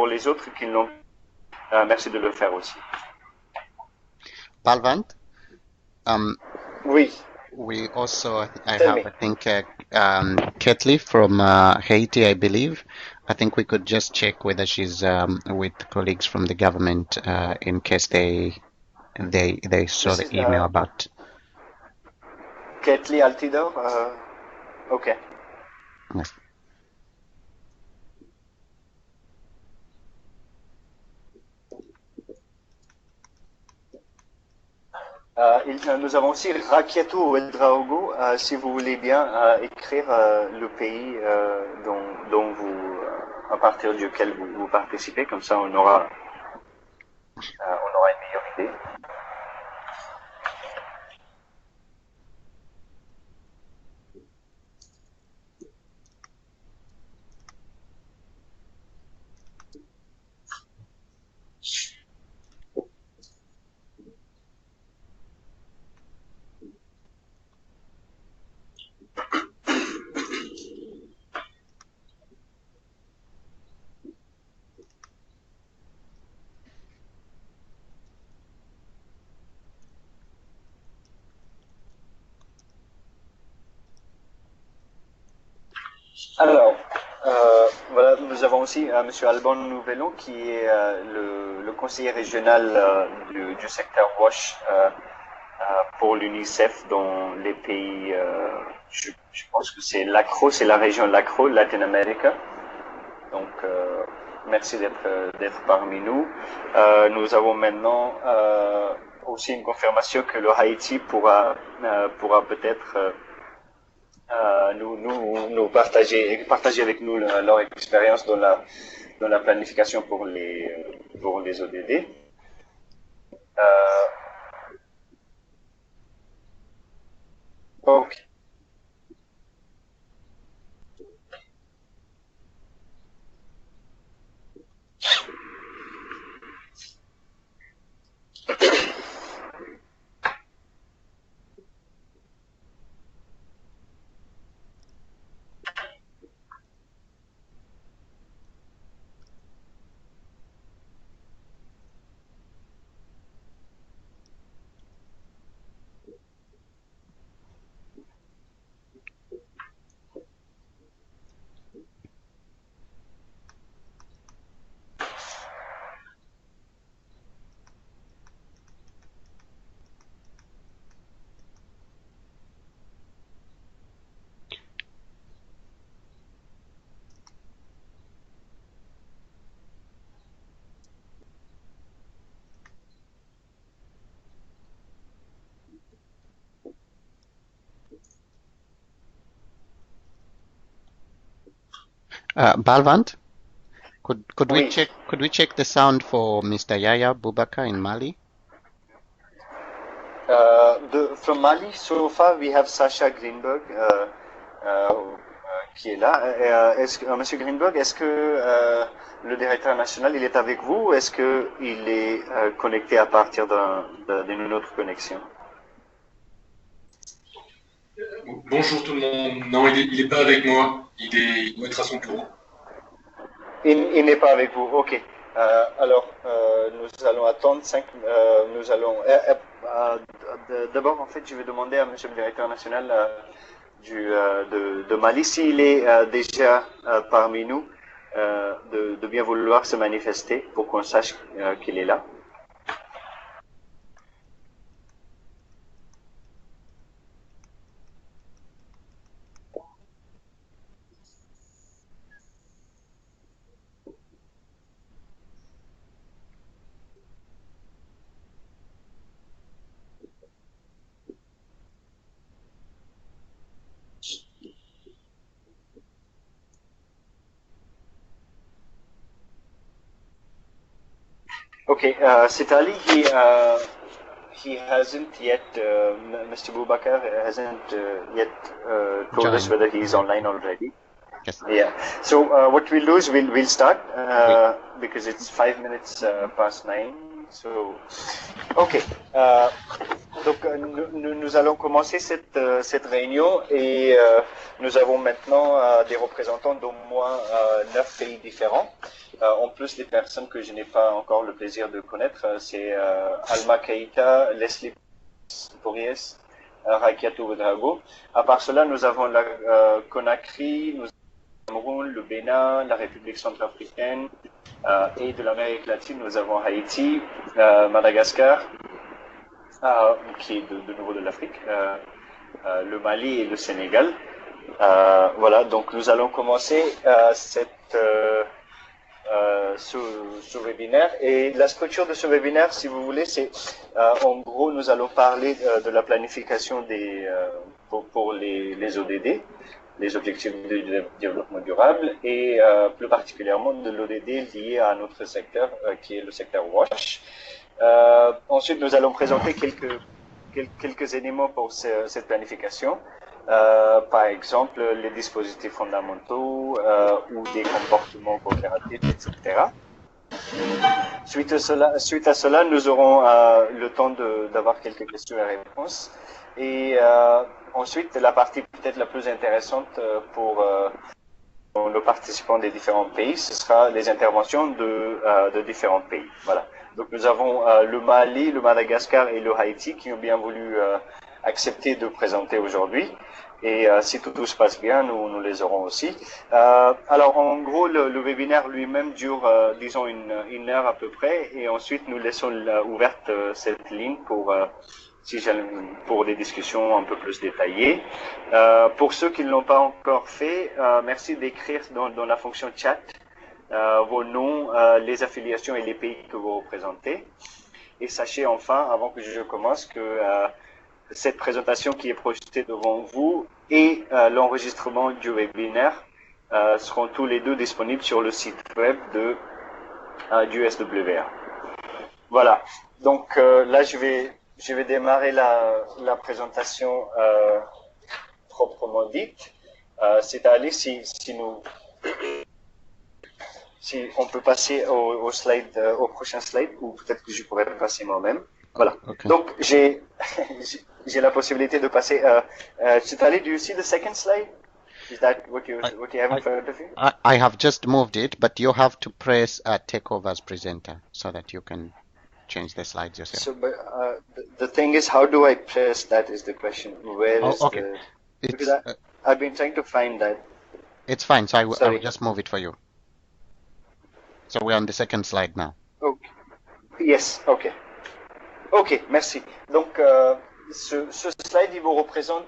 pour les autres qui l'ont, merci de le faire aussi. Balwant, um, Oui, we also, I tell have, me. I think, Ketli from Haiti, I believe. I think we could just check whether she's with colleagues from the government in case they saw This the is email about. Ketli Altidor. Okay. Yes. Nous avons aussi Rakiatou Ouedraogo, si vous voulez bien écrire le pays dont vous, à partir duquel vous participez, comme ça on aura une meilleure idée. Alors, voilà, nous avons aussi Monsieur Alban Nouvelon qui est le conseiller régional du secteur WASH pour l'UNICEF dans les pays, je pense que c'est l'ACRO, c'est la région l'ACRO, Latin America. Donc, merci d'être parmi nous. Nous avons maintenant aussi une confirmation que le Haïti pourra peut-être nous partager avec nous leur expérience dans la planification pour les ODD. Ok. Balwant, could Oui. we check the sound for Mr. Yaya Boubacar in Mali? From Mali, so far we have Sasha Greenberg qui est là. Monsieur Greenberg, est-ce que le directeur national il est avec vous ou est-ce que il est connecté à partir d'une autre connexion? Bonjour tout le monde. Non, il est pas avec moi. Il doit être à son bureau. Il n'est pas avec vous. Ok. Alors, nous allons attendre 5. Nous allons. D'abord, en fait, je vais demander à Monsieur le directeur national de Mali s'il est déjà parmi nous, de bien vouloir se manifester pour qu'on sache qu'il est là. Okay, Sitali, he hasn't yet, Mr. Boubacar hasn't yet told us whether he's online already. Yes. Yeah. So what we'll do is we'll start because it's 5 minutes past 9. So, okay. Donc nous allons commencer cette réunion et nous avons maintenant des représentants d'au moins 9 pays différents. En plus des personnes que je n'ai pas encore le plaisir de connaître, c'est Alma Keïta, Leslie Porries, Rakiatou Ouedraogo. À part cela, nous avons la Conakry, nous avons le Cameroun, le Bénin, la République centrafricaine et de l'Amérique latine, nous avons Haïti, Madagascar, qui est de nouveau de l'Afrique, le Mali et le Sénégal. Voilà, donc nous allons commencer ce webinaire. Et la structure de ce webinaire, si vous voulez, c'est en gros, nous allons parler de la planification pour les ODD, les objectifs de développement durable, et plus particulièrement de l'ODD lié à notre secteur, qui est le secteur WASH. Ensuite, nous allons présenter quelques éléments pour cette planification. Par exemple, les dispositifs fondamentaux ou des comportements coopératifs, etc. Suite à cela, nous aurons le temps d'avoir quelques questions et réponses. Et ensuite, la partie peut-être la plus intéressante pour nos participants des différents pays, ce sera les interventions de différents pays. Voilà. Donc nous avons le Mali, le Madagascar et le Haïti qui ont bien voulu accepter de présenter aujourd'hui. Et si tout se passe bien, nous les aurons aussi. Alors en gros, le webinaire lui-même dure, disons, une heure à peu près. Et ensuite, nous laissons ouverte cette ligne pour des discussions un peu plus détaillées. Pour ceux qui ne l'ont pas encore fait, merci d'écrire dans la fonction chat vos noms, les affiliations et les pays que vous représentez. Et sachez enfin, avant que je commence, que cette présentation qui est projetée devant vous et l'enregistrement du webinaire seront tous les deux disponibles sur le site web du SWR. Voilà. Donc là, je vais démarrer la présentation proprement dite. C'est-à-dire si on peut passer au prochain slide, ou peut-être que je pourrais passer moi-même. Voilà. Okay. Donc j'ai la possibilité de passer. Do you see the second slide? Is that what you have in front of you? I have just moved it, but you have to press take over as presenter so that you can change the slides yourself. So, but the thing is, how do I press that? Is the question. Where is okay. Because I've been trying to find that. It's fine. So I will just move it for you. So we're on the second slide now. Okay. Yes. Okay. Ok, merci. Donc, ce slide, il représente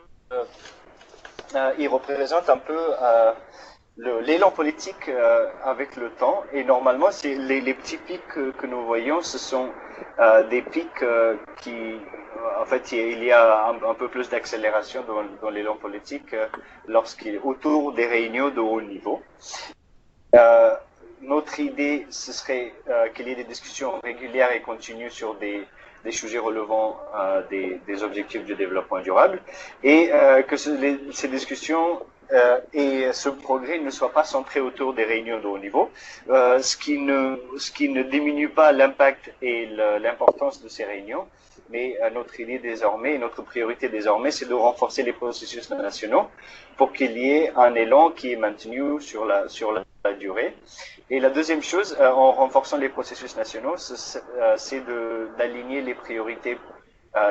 un peu l'élan politique avec le temps. Et normalement, c'est les petits pics que nous voyons, ce sont des pics en fait, il y a un peu plus d'accélération dans l'élan politique lorsqu'il est autour des réunions de haut niveau. Notre idée, ce serait qu'il y ait des discussions régulières et continues sur des sujets relevant des objectifs du développement durable et que ces discussions et ce progrès ne soient pas centrés autour des réunions de haut niveau, ce qui ne diminue pas l'impact et l'importance de ces réunions. Mais notre idée désormais, notre priorité désormais, c'est de renforcer les processus nationaux pour qu'il y ait un élan qui est maintenu sur la durée. Et la deuxième chose, en renforçant les processus nationaux, c'est d'aligner les priorités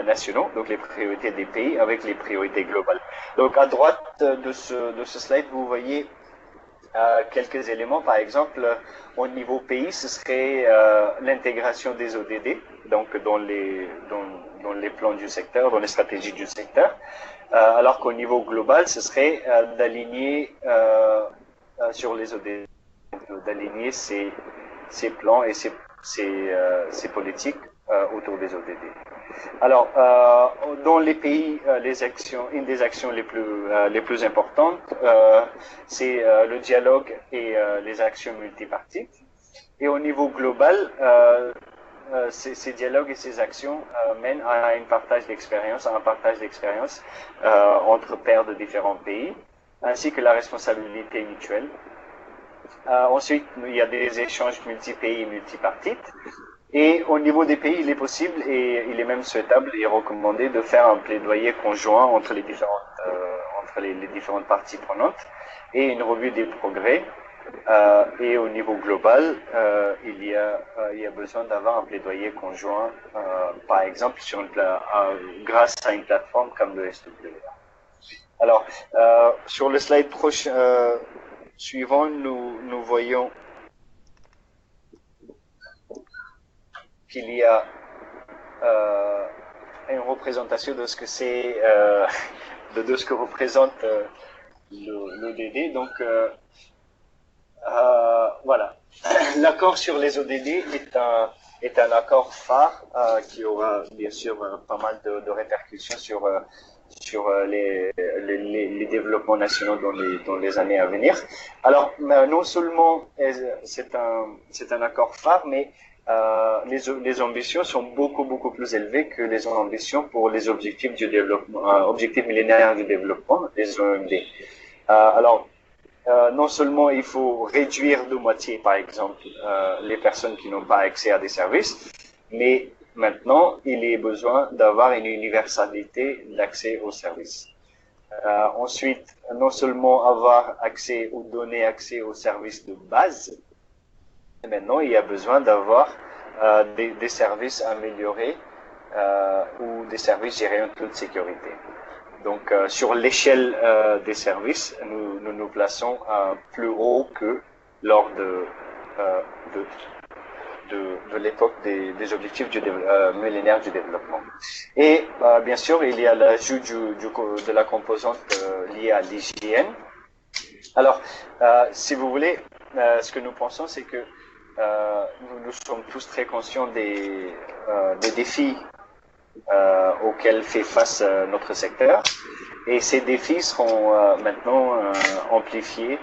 nationaux, donc les priorités des pays, avec les priorités globales. Donc à droite de ce slide, vous voyez quelques éléments. Par exemple, au niveau pays, ce serait l'intégration des ODD, donc dans les plans du secteur, dans les stratégies du secteur, alors qu'au niveau global, ce serait d'aligner sur les ODD, d'aligner ces plans et ces politiques autour des ODD. Alors, dans les pays, une des actions les plus importantes, c'est le dialogue et les actions multipartites. Et au niveau global, ces dialogues et ces actions mènent à un partage d'expérience entre pairs de différents pays, ainsi que la responsabilité mutuelle. Ensuite, il y a des échanges multi-pays et multipartites. Et au niveau des pays, il est possible et il est même souhaitable et recommandé de faire un plaidoyer conjoint entre les différentes parties prenantes et une revue des progrès. Et au niveau global, il y a besoin d'avoir un plaidoyer conjoint, par exemple grâce à une plateforme comme le SWA. Alors, sur le slide suivant, nous voyons qu'il y a une représentation de ce que c'est, de ce que représente l'ODD. Donc, voilà. L'accord sur les ODD est un accord phare qui aura bien sûr pas mal de répercussions sur les développements nationaux dans les années à venir. Alors, non seulement c'est un accord phare, mais les ambitions sont beaucoup plus élevées que les ambitions pour les objectifs du développement, objectifs millénaires du développement, les OMD. Alors, non seulement il faut réduire de moitié, par exemple, les personnes qui n'ont pas accès à des services, mais maintenant, il est besoin d'avoir une universalité d'accès aux services. Ensuite, non seulement avoir accès ou donner accès aux services de base, maintenant, il y a besoin d'avoir des services améliorés ou des services gérés en toute sécurité. Donc, sur l'échelle des services, nous plaçons plus haut que lors de l'époque des objectifs millénaires du développement. Et bien sûr, il y a l'ajout de la composante liée à l'hygiène. Alors, si vous voulez, ce que nous pensons, c'est que nous sommes tous très conscients des défis auxquels fait face notre secteur. Et ces défis seront maintenant amplifiés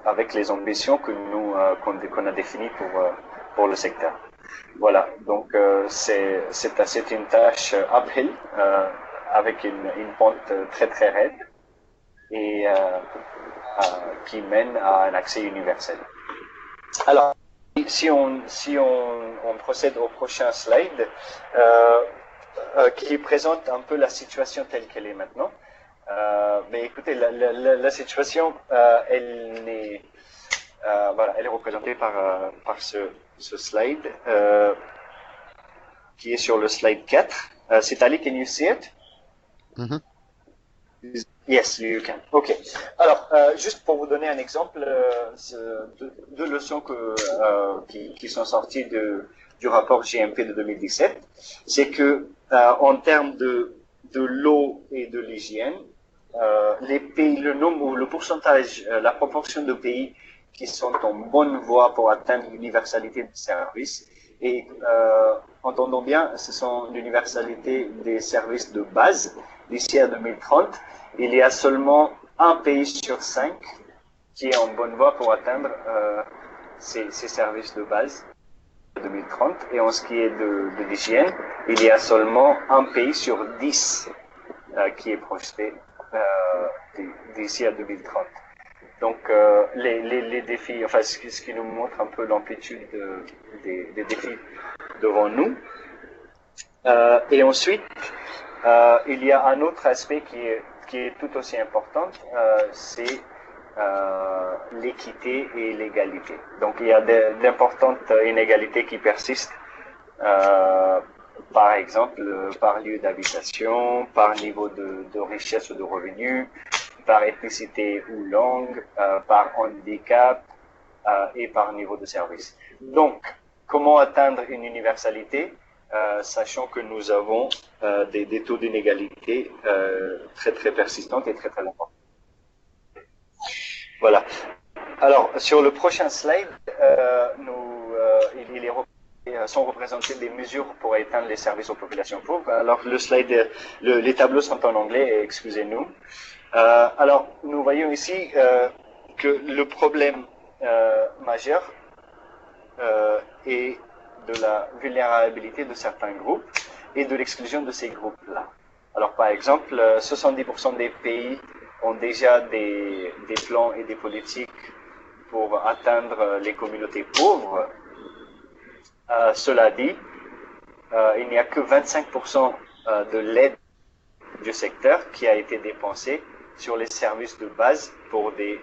avec les ambitions qu'on a définies pour le secteur. Voilà, donc c'est une tâche uphill avec une pente très raide et qui mène à un accès universel. Alors, si on procède au prochain slide, qui présente un peu la situation telle qu'elle est maintenant. Mais écoutez, la situation, elle est représentée par ce slide, qui est sur le slide 4. Sitali, can you see it? Mm-hmm. Yes, you can. OK. Alors, juste pour vous donner un exemple, deux leçons qui sont sorties du rapport GMP de 2017, c'est que en termes de l'eau et de l'hygiène, les pays, le nombre ou le pourcentage, la proportion de pays qui sont en bonne voie pour atteindre l'universalité des services, et entendons bien, ce sont l'universalité des services de base d'ici à 2030. Il y a seulement un pays sur 5 qui est en bonne voie pour atteindre ces services de base 2030. Et en ce qui est de l'hygiène, il y a seulement un pays sur 10 qui est projeté d'ici à 2030. Donc les défis, enfin ce qui nous montre un peu l'amplitude des défis devant nous. Et ensuite, il y a un autre aspect qui est tout aussi important, c'est l'équité et l'égalité. Donc il y a d'importantes inégalités qui persistent, par exemple par lieu d'habitation, par niveau de richesse ou de revenus, par ethnicité ou langue, par handicap et par niveau de service. Donc, comment atteindre une universalité, sachant que nous avons des taux d'inégalité très persistants et très importants. Voilà. Alors, sur le prochain slide, sont représentées des mesures pour éteindre les services aux populations pauvres. Alors, les tableaux sont en anglais, excusez-nous. Alors, nous voyons ici que le problème majeur est de la vulnérabilité de certains groupes et de l'exclusion de ces groupes-là. Alors, par exemple, 70% des pays ont déjà des plans et des politiques pour atteindre les communautés pauvres. Cela dit, il n'y a que 25% de l'aide du secteur qui a été dépensée sur les services de base pour des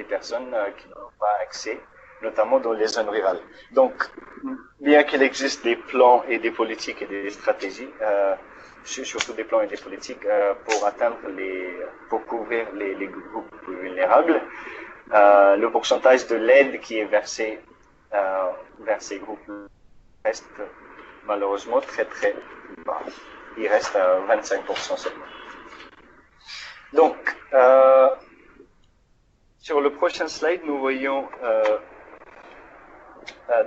personnes qui n'ont pas accès, notamment dans les zones rurales. Donc, bien qu'il existe des plans et des politiques et des stratégies, surtout des plans et des politiques pour couvrir les groupes vulnérables, le pourcentage de l'aide qui est versé vers ces groupes reste malheureusement très très bas. Il reste à 25% seulement. Donc, sur le prochain slide, nous voyons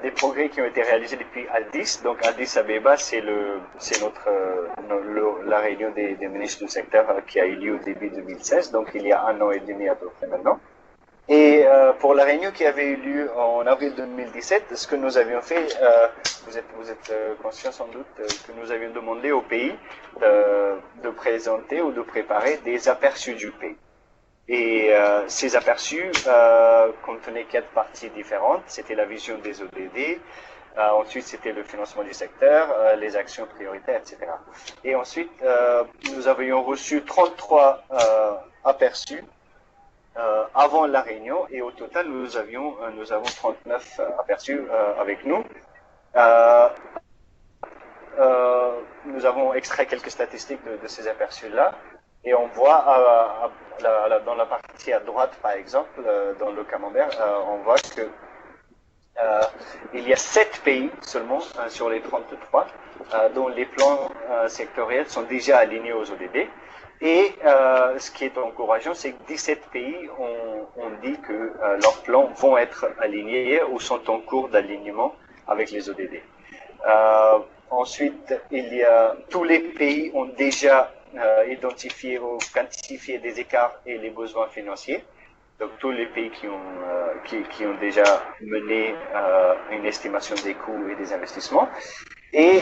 des progrès qui ont été réalisés depuis Addis. Donc, Addis Abeba, c'est la réunion des ministres du secteur qui a eu lieu au début 2016, donc il y a 1 an et demi à peu près maintenant. Et pour la réunion qui avait eu lieu en avril 2017, ce que nous avions fait, vous êtes conscient sans doute que nous avions demandé au pays de présenter ou de préparer des aperçus du pays. Et ces aperçus contenaient 4 parties différentes. C'était la vision des ODD, ensuite c'était le financement du secteur, les actions prioritaires, etc. Et ensuite, nous avions reçu 33 aperçus avant la réunion, et au total nous avons 39 aperçus avec nous. Nous avons extrait quelques statistiques de ces aperçus-là, et on voit dans la partie à droite, par exemple, dans le camembert, on voit que il y a 7 pays seulement sur les 33 dont les plans sectoriels sont déjà alignés aux ODD. Et ce qui est encourageant, c'est que 17 pays ont dit que leurs plans vont être alignés ou sont en cours d'alignement avec les ODD. Ensuite, tous les pays ont déjà identifié ou quantifié des écarts et les besoins financiers. Donc tous les pays qui ont déjà mené une estimation des coûts et des investissements. Et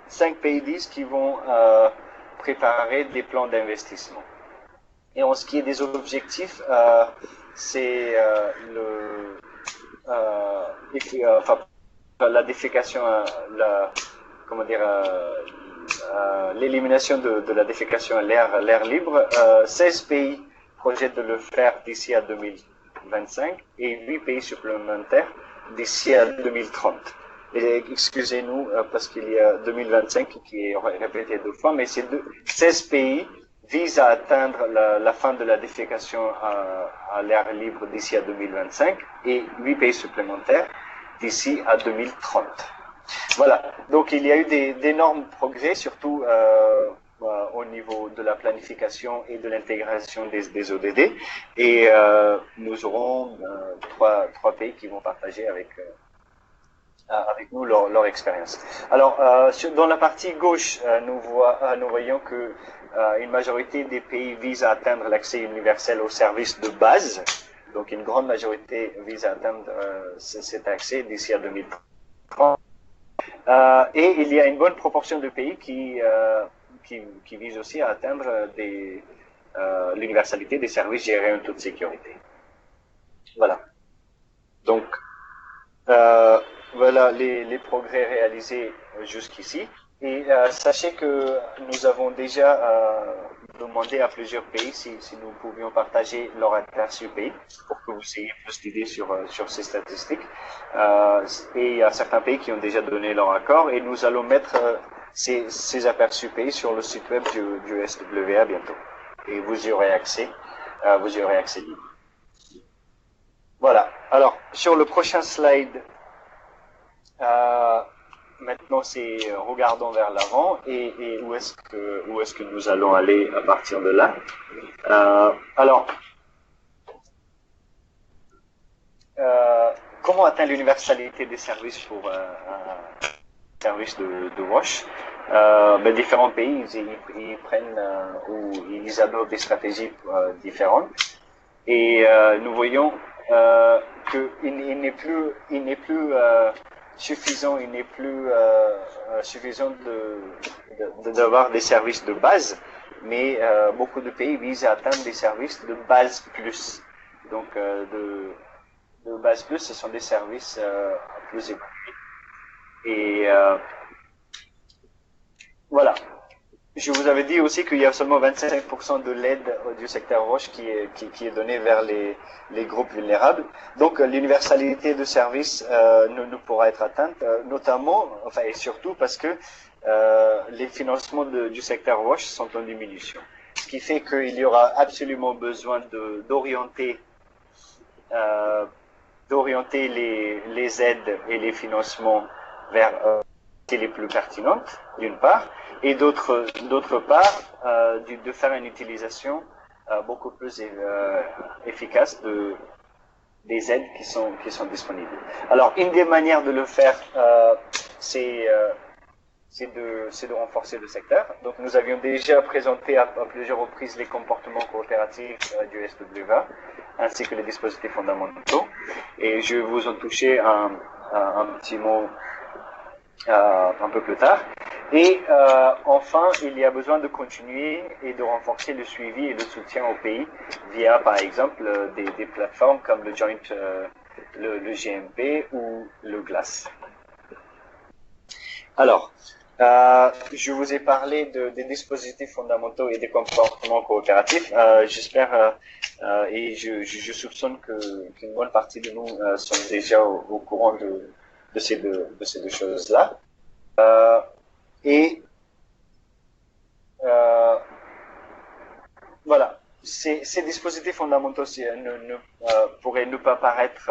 5 pays disent qu'ils vont préparer des plans d'investissement. Et en ce qui est des objectifs, c'est la défécation, l'élimination de la défécation à l'air libre. 16 pays projettent de le faire d'ici à 2025 et 8 pays supplémentaires d'ici à 2030. Et excusez-nous parce qu'il y a 2025 qui est répété 2 fois, mais 16 pays visent à atteindre la fin de la défécation à l'air libre d'ici à 2025 et 8 pays supplémentaires d'ici à 2030. Voilà, donc il y a eu d'énormes progrès, surtout au niveau de la planification et de l'intégration des ODD, et nous aurons 3 pays qui vont partager avec nous leur expérience. Alors, dans la partie gauche, nous voyons que une majorité des pays visent à atteindre l'accès universel aux services de base. Donc, une grande majorité vise à atteindre cet accès d'ici à 2030. Et il y a une bonne proportion de pays qui visent aussi à atteindre l'universalité des services gérés en toute sécurité. Voilà. Donc, voilà les progrès réalisés jusqu'ici. Et sachez que nous avons déjà demandé à plusieurs pays si nous pouvions partager leur aperçu pays pour que vous ayez plus d'idées sur ces statistiques. Et il y a certains pays qui ont déjà donné leur accord, et nous allons mettre ces aperçus pays sur le site web du SWA bientôt. Et vous y aurez accès libre. Voilà. Alors, sur le prochain slide, maintenant c'est regardons vers l'avant et où est-ce que nous allons aller à partir de là. Alors, comment atteindre l'universalité des services pour un service de WASH? Différents pays ils prennent ou ils adoptent des stratégies différentes, et nous voyons qu'il n'est plus suffisant, suffisant d'avoir des services de base, mais beaucoup de pays visent à atteindre des services de base plus, donc de de base plus, ce sont des services plus évolués. Et voilà. Je vous avais dit aussi qu'il y a seulement 25% de l'aide du secteur roche qui est donnée vers les groupes vulnérables. Donc l'universalité de services ne pourra être atteinte, notamment, enfin et surtout parce que les financements du secteur roche sont en diminution. Ce qui fait qu'il y aura absolument besoin d'orienter les aides et les financements vers les plus pertinentes, d'une part, et d'autre part, de faire une utilisation beaucoup plus efficace des aides qui sont disponibles. Alors, une des manières de le faire, c'est de renforcer le secteur. Donc, nous avions déjà présenté à plusieurs reprises les comportements coopératifs du SWA, ainsi que les dispositifs fondamentaux. Et je vais vous en toucher un petit mot un peu plus tard. Et enfin, il y a besoin de continuer et de renforcer le suivi et le soutien au pays via, par exemple, des plateformes comme le Joint, le GMP ou le GLAS. Alors, je vous ai parlé des dispositifs fondamentaux et des comportements coopératifs. J'espère et je soupçonne qu'une bonne partie de nous sont déjà au courant de ces deux choses-là. Voilà, ces dispositifs fondamentaux pourraient ne pas paraître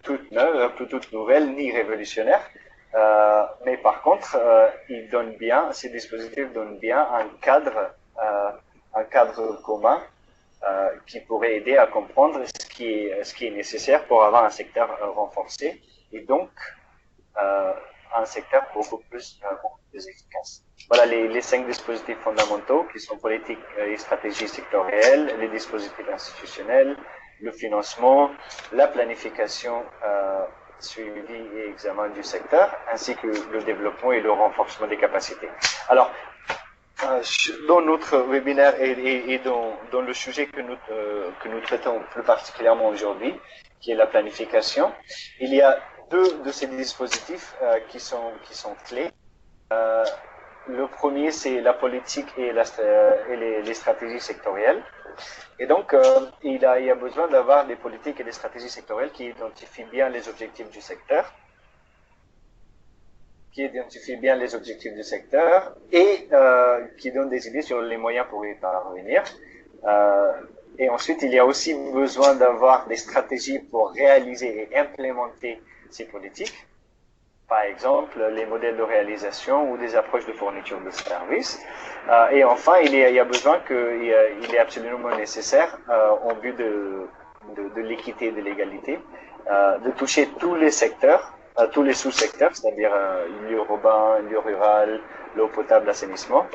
toutes nouvelles ni révolutionnaires, mais par contre, ces dispositifs donnent bien un cadre commun qui pourrait aider à comprendre ce qui est nécessaire pour avoir un secteur renforcé et donc un secteur beaucoup plus efficace. Voilà les 5 dispositifs fondamentaux qui sont politiques et stratégies sectorielles, les dispositifs institutionnels, le financement, la planification, suivi et examen du secteur, ainsi que le développement et le renforcement des capacités. Alors, dans notre webinaire et dans le sujet que nous traitons plus particulièrement aujourd'hui, qui est la planification, il y a 2 de ces dispositifs qui sont clés. Le premier, c'est la politique et les stratégies sectorielles. Et donc, il y a besoin d'avoir des politiques et des stratégies sectorielles qui identifient bien les objectifs du secteur, et qui donnent des idées sur les moyens pour y parvenir. Et ensuite, il y a aussi besoin d'avoir des stratégies pour réaliser et implémenter ces politiques. Par exemple, les modèles de réalisation ou des approches de fourniture de services. Et enfin, il y a besoin il est absolument nécessaire, en but de l'équité et de l'égalité, de toucher tous les secteurs, tous les sous-secteurs, c'est-à-dire l'urbain, le rural, l'eau potable, l'assainissement,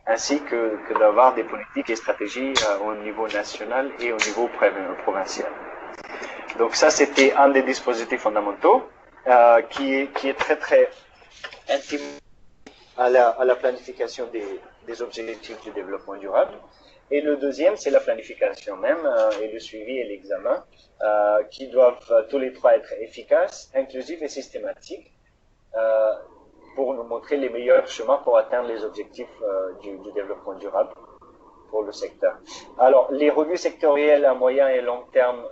ainsi que d'avoir des politiques et stratégies au niveau national et au niveau provincial. Donc ça, c'était un des dispositifs fondamentaux qui est très très intime à la planification des objectifs du développement durable. Et le deuxième, c'est la planification même et le suivi et l'examen qui doivent tous les trois être efficaces, inclusifs et systématiques pour nous montrer les meilleurs chemins pour atteindre les objectifs du développement durable pour le secteur. Alors, les revues sectorielles à moyen et long terme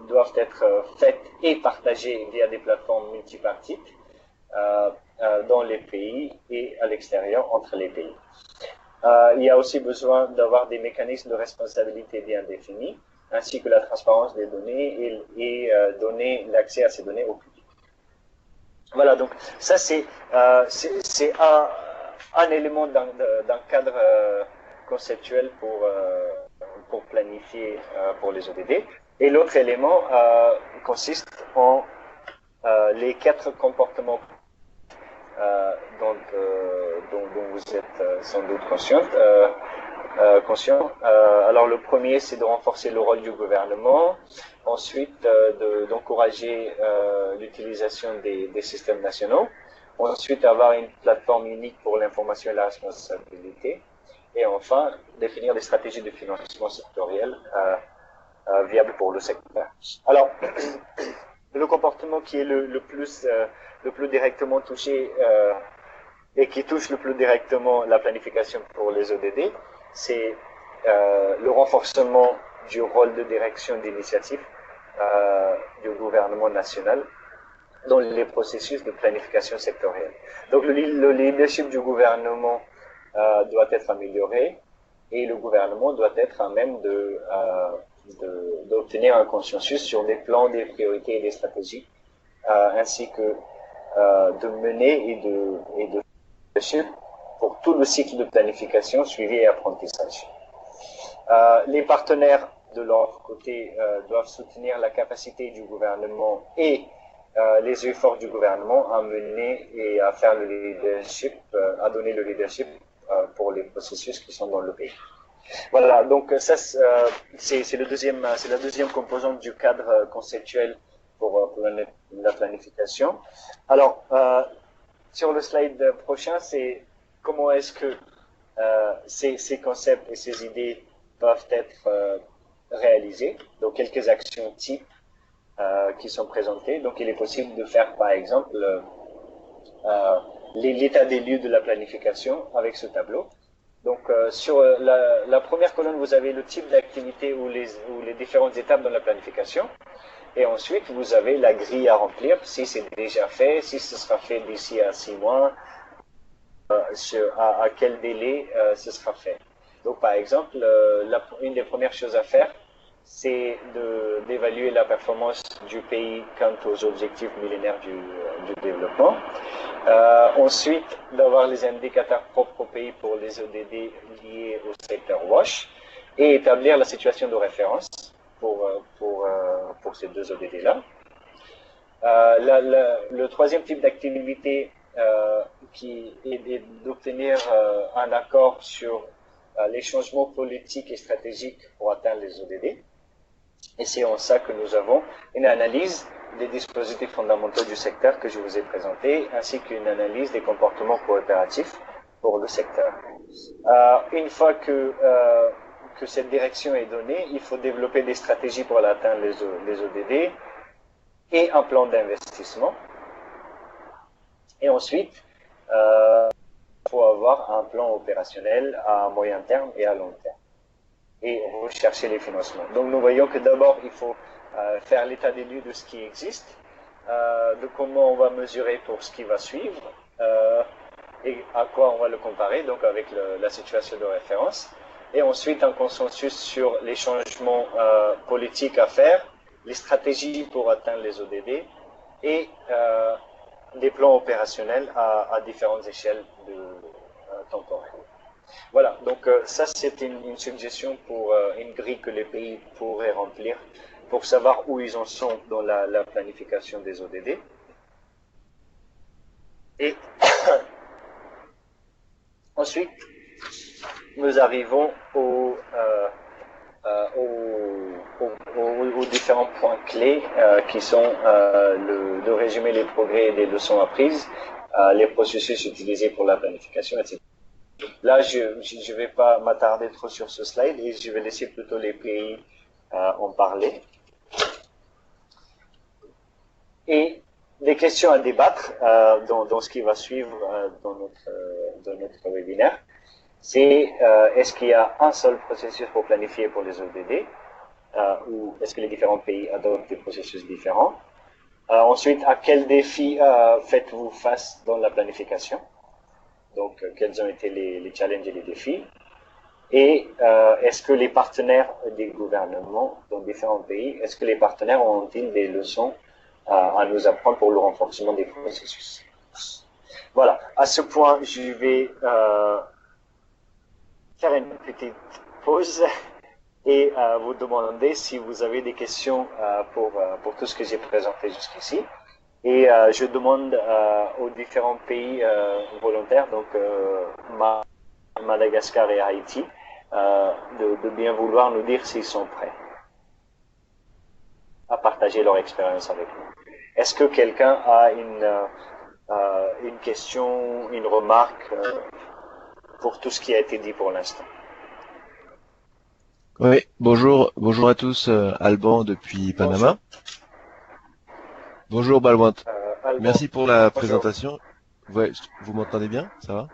doivent être faites et partagées via des plateformes multipartites dans les pays et à l'extérieur entre les pays. Il y a aussi besoin d'avoir des mécanismes de responsabilité bien définis, ainsi que la transparence des données et donner l'accès à ces données au public. Voilà, donc ça c'est un élément d'un cadre conceptuel pour planifier pour les ODD. Et l'autre élément consiste en les 4 comportements dont vous êtes sans doute conscient. Alors le premier, c'est de renforcer le rôle du gouvernement. Ensuite, d'encourager l'utilisation des systèmes nationaux. Ensuite, avoir une plateforme unique pour l'information et la responsabilité. Et enfin, définir des stratégies de financement sectoriel viable pour le secteur. Alors, le comportement qui est le plus directement touché et qui touche le plus directement la planification pour les ODD, c'est le renforcement du rôle de direction d'initiative du gouvernement national dans les processus de planification sectorielle. Donc le leadership du gouvernement doit être amélioré et le gouvernement doit être à même d'obtenir un consensus sur des plans, des priorités et des stratégies, ainsi que de mener et de leadership pour tout le cycle de planification, suivi et apprentissage. Les partenaires de leur côté doivent soutenir la capacité du gouvernement et les efforts du gouvernement à mener et à faire le leadership, à donner le leadership pour les processus qui sont dans le pays. Voilà, donc ça c'est la deuxième composante du cadre conceptuel pour la planification. Alors, sur le slide prochain, c'est comment est-ce que ces concepts et ces idées peuvent être réalisés. Donc, quelques actions types qui sont présentées. Donc, il est possible de faire, par exemple, l'état des lieux de la planification avec ce tableau. Donc, sur la première colonne, vous avez le type d'activité ou les différentes étapes dans la planification. Et ensuite, vous avez la grille à remplir, si c'est déjà fait, si ce sera fait d'ici à 6 mois, à quel délai ce sera fait. Donc, par exemple, une des premières choses à faire, c'est d'évaluer la performance du pays quant aux objectifs millénaires du développement. Ensuite, d'avoir les indicateurs propres au pays pour les ODD liés au secteur WASH et établir la situation de référence pour ces deux ODD-là. Le troisième type d'activité qui est d'obtenir un accord sur les changements politiques et stratégiques pour atteindre les ODD. Et c'est en ça que nous avons une analyse des dispositifs fondamentaux du secteur que je vous ai présenté, ainsi qu'une analyse des comportements coopératifs pour le secteur. Une fois que cette direction est donnée, il faut développer des stratégies pour atteindre les ODD et un plan d'investissement. Et ensuite, il faut avoir un plan opérationnel à moyen terme et à long terme et rechercher les financements. Donc nous voyons que d'abord, il faut faire l'état des lieux de ce qui existe, de comment on va mesurer pour ce qui va suivre et à quoi on va le comparer, donc avec la situation de référence. Et ensuite, un consensus sur les changements politiques à faire, les stratégies pour atteindre les ODD et des plans opérationnels à différentes échelles temporelles. Voilà, donc ça c'est une suggestion pour une grille que les pays pourraient remplir pour savoir où ils en sont dans la planification des ODD. Et ensuite, nous arrivons aux différents points clés qui sont de résumer les progrès et les leçons apprises, les processus utilisés pour la planification, etc. Là, je ne vais pas m'attarder trop sur ce slide et je vais laisser plutôt les pays en parler. Et des questions à débattre dans ce qui va suivre dans notre webinaire. C'est est-ce qu'il y a un seul processus pour planifier pour les ODD ou est-ce que les différents pays adoptent des processus différents? Ensuite, à quels défis faites-vous face dans la planification? Donc, quels ont été les challenges et les défis? Et est-ce que les partenaires des gouvernements dans différents pays, est-ce que les partenaires ont-ils des leçons à nous apprendre pour le renforcement des processus? Voilà, à ce point, je vais faire une petite pause et vous demander si vous avez des questions pour tout ce que j'ai présenté jusqu'ici. Et je demande aux différents pays volontaires, donc Madagascar et Haïti, de bien vouloir nous dire s'ils sont prêts à partager leur expérience avec nous. Est-ce que quelqu'un a une question, une remarque pour tout ce qui a été dit pour l'instant? Oui, bonjour à tous, Alban depuis Bonjour, Panama. Bonjour Balwant, Alban. merci pour la Bonjour. présentation. Ouais, vous m'entendez bien? Ça va?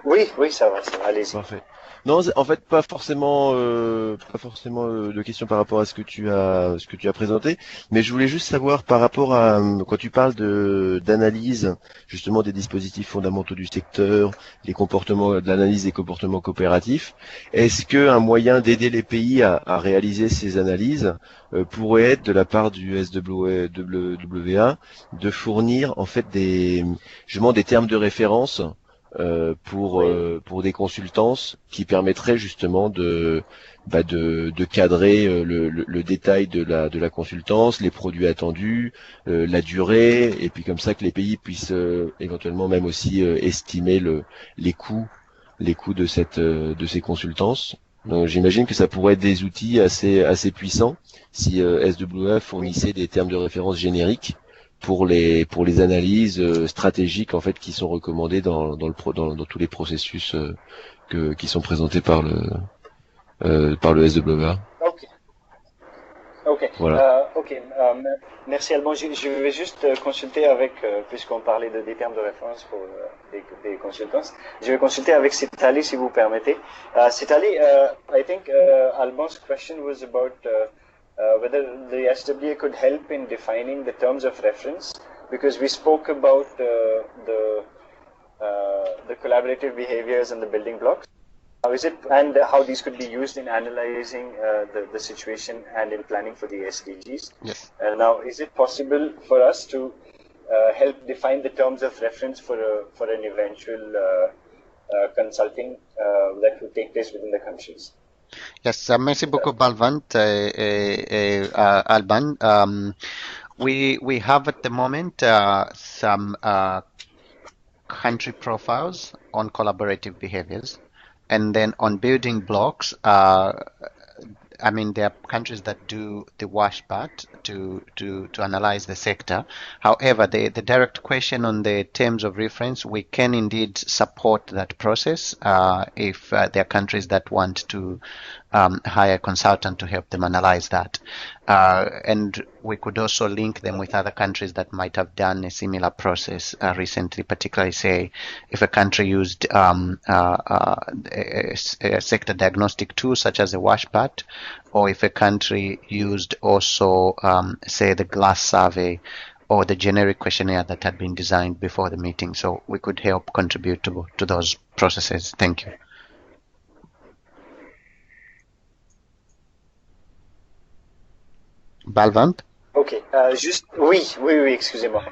Oui, oui, ça va, allez-y. Parfait. Non, en fait, pas forcément de questions par rapport à ce que tu as présenté, mais je voulais juste savoir par rapport à quand tu parles d'analyse justement des dispositifs fondamentaux du secteur, de l'analyse des comportements coopératifs, est-ce que un moyen d'aider les pays à réaliser ces analyses pourrait être de la part du SWA de fournir en fait justement des termes de référence Oui, pour des consultances qui permettraient justement de cadrer le détail de la consultance, les produits attendus, la durée, et puis comme ça que les pays puissent éventuellement même aussi estimer les coûts les coûts de ces consultances. Donc j'imagine que ça pourrait être des outils assez puissants si SWF oui. fournissait des termes de référence génériques pour les analyses stratégiques en fait qui sont recommandées dans tous les processus qui sont présentés par le SWA. Ok, ok, Voilà. ok. Merci Alban. Je vais juste consulter avec, puisqu'on parlait des termes de référence pour des consultants, je vais consulter avec Citali si vous permettez. Citali, I think Alban's question was about whether the SWA could help in defining the terms of reference, because we spoke about the collaborative behaviors and the building blocks. How is it, and how these could be used in analyzing the situation and in planning for the SDGs? Yes. Now, is it possible for us to help define the terms of reference for an eventual consulting that would take place within the countries? Yes, merci beaucoup, Balvant, Alban. We have at the moment some country profiles on collaborative behaviors, and then on building blocks. I mean, there are countries that do the washbat to analyze the sector. However, the direct question on the terms of reference, we can indeed support that process if there are countries that want to hire a consultant to help them analyze that. And we could also link them with other countries that might have done a similar process recently, particularly, say, if a country used a sector diagnostic tool such as a washbat, or if a country used also, say, the glass survey or the generic questionnaire that had been designed before the meeting. So we could help contribute to those processes. Thank you. Balvant? Ok, juste, oui, excusez-moi.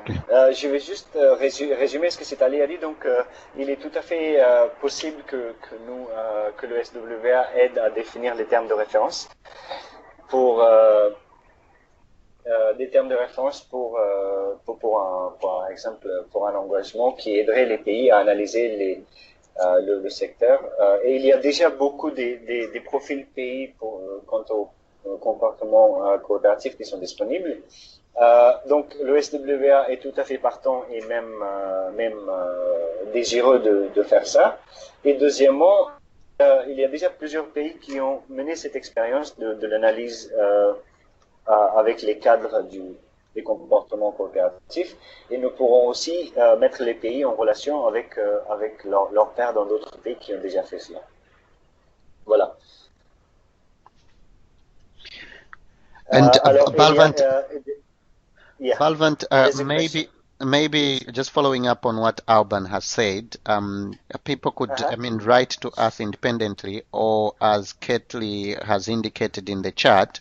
Je vais juste résumer ce que c'est Ali a dit. Donc, il est tout à fait possible que le SWA aide à définir les termes de référence pour des termes de référence pour un exemple, pour un engagement qui aiderait les pays à analyser le secteur. Et il y a déjà beaucoup des profils pays quant au comportement coopératif qui sont disponibles. Donc le SWA est tout à fait partant et même désireux de faire ça. Et deuxièmement, il y a déjà plusieurs pays qui ont mené cette expérience de l'analyse avec les cadres des comportements coopératifs, et nous pourrons aussi mettre les pays en relation avec leurs pairs dans d'autres pays qui ont déjà fait cela. Voilà. And Alors, Balvant, yeah, Balvant, there's a question. maybe just following up on what Alban has said, people could, I mean, write to us independently, or as Ketley has indicated in the chat,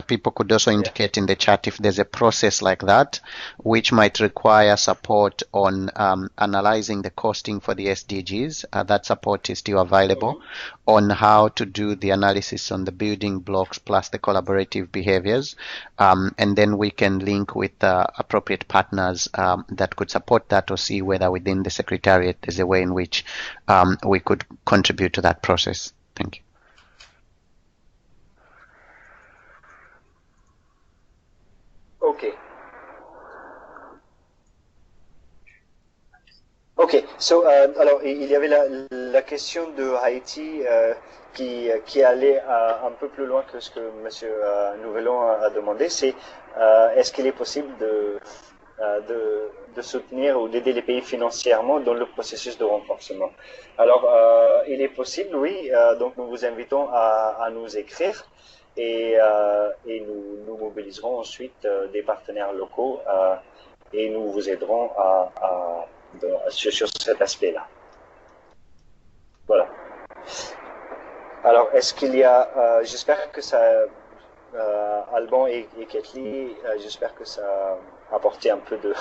people could also indicate in the chat if there's a process like that, which might require support on analyzing the costing for the SDGs. That support is still available on how to do the analysis on the building blocks plus the collaborative behaviors. And then we can link with appropriate partners that could support that, or see whether within the Secretariat there's a way in which we could contribute to that process. Thank you. Ok. Ok, alors il y avait la question de Haïti qui allait un peu plus loin que ce que Monsieur Nouvelon a demandé. C'est est-ce qu'il est possible de soutenir ou d'aider les pays financièrement dans le processus de renforcement? Alors il est possible, oui. Donc nous vous invitons à nous écrire et nous mobiliserons ensuite des partenaires locaux et nous vous aiderons sur cet aspect-là. Voilà. Alors, est-ce qu'il y a, j'espère que ça, Alban et Ketli, j'espère que ça a apporté un peu de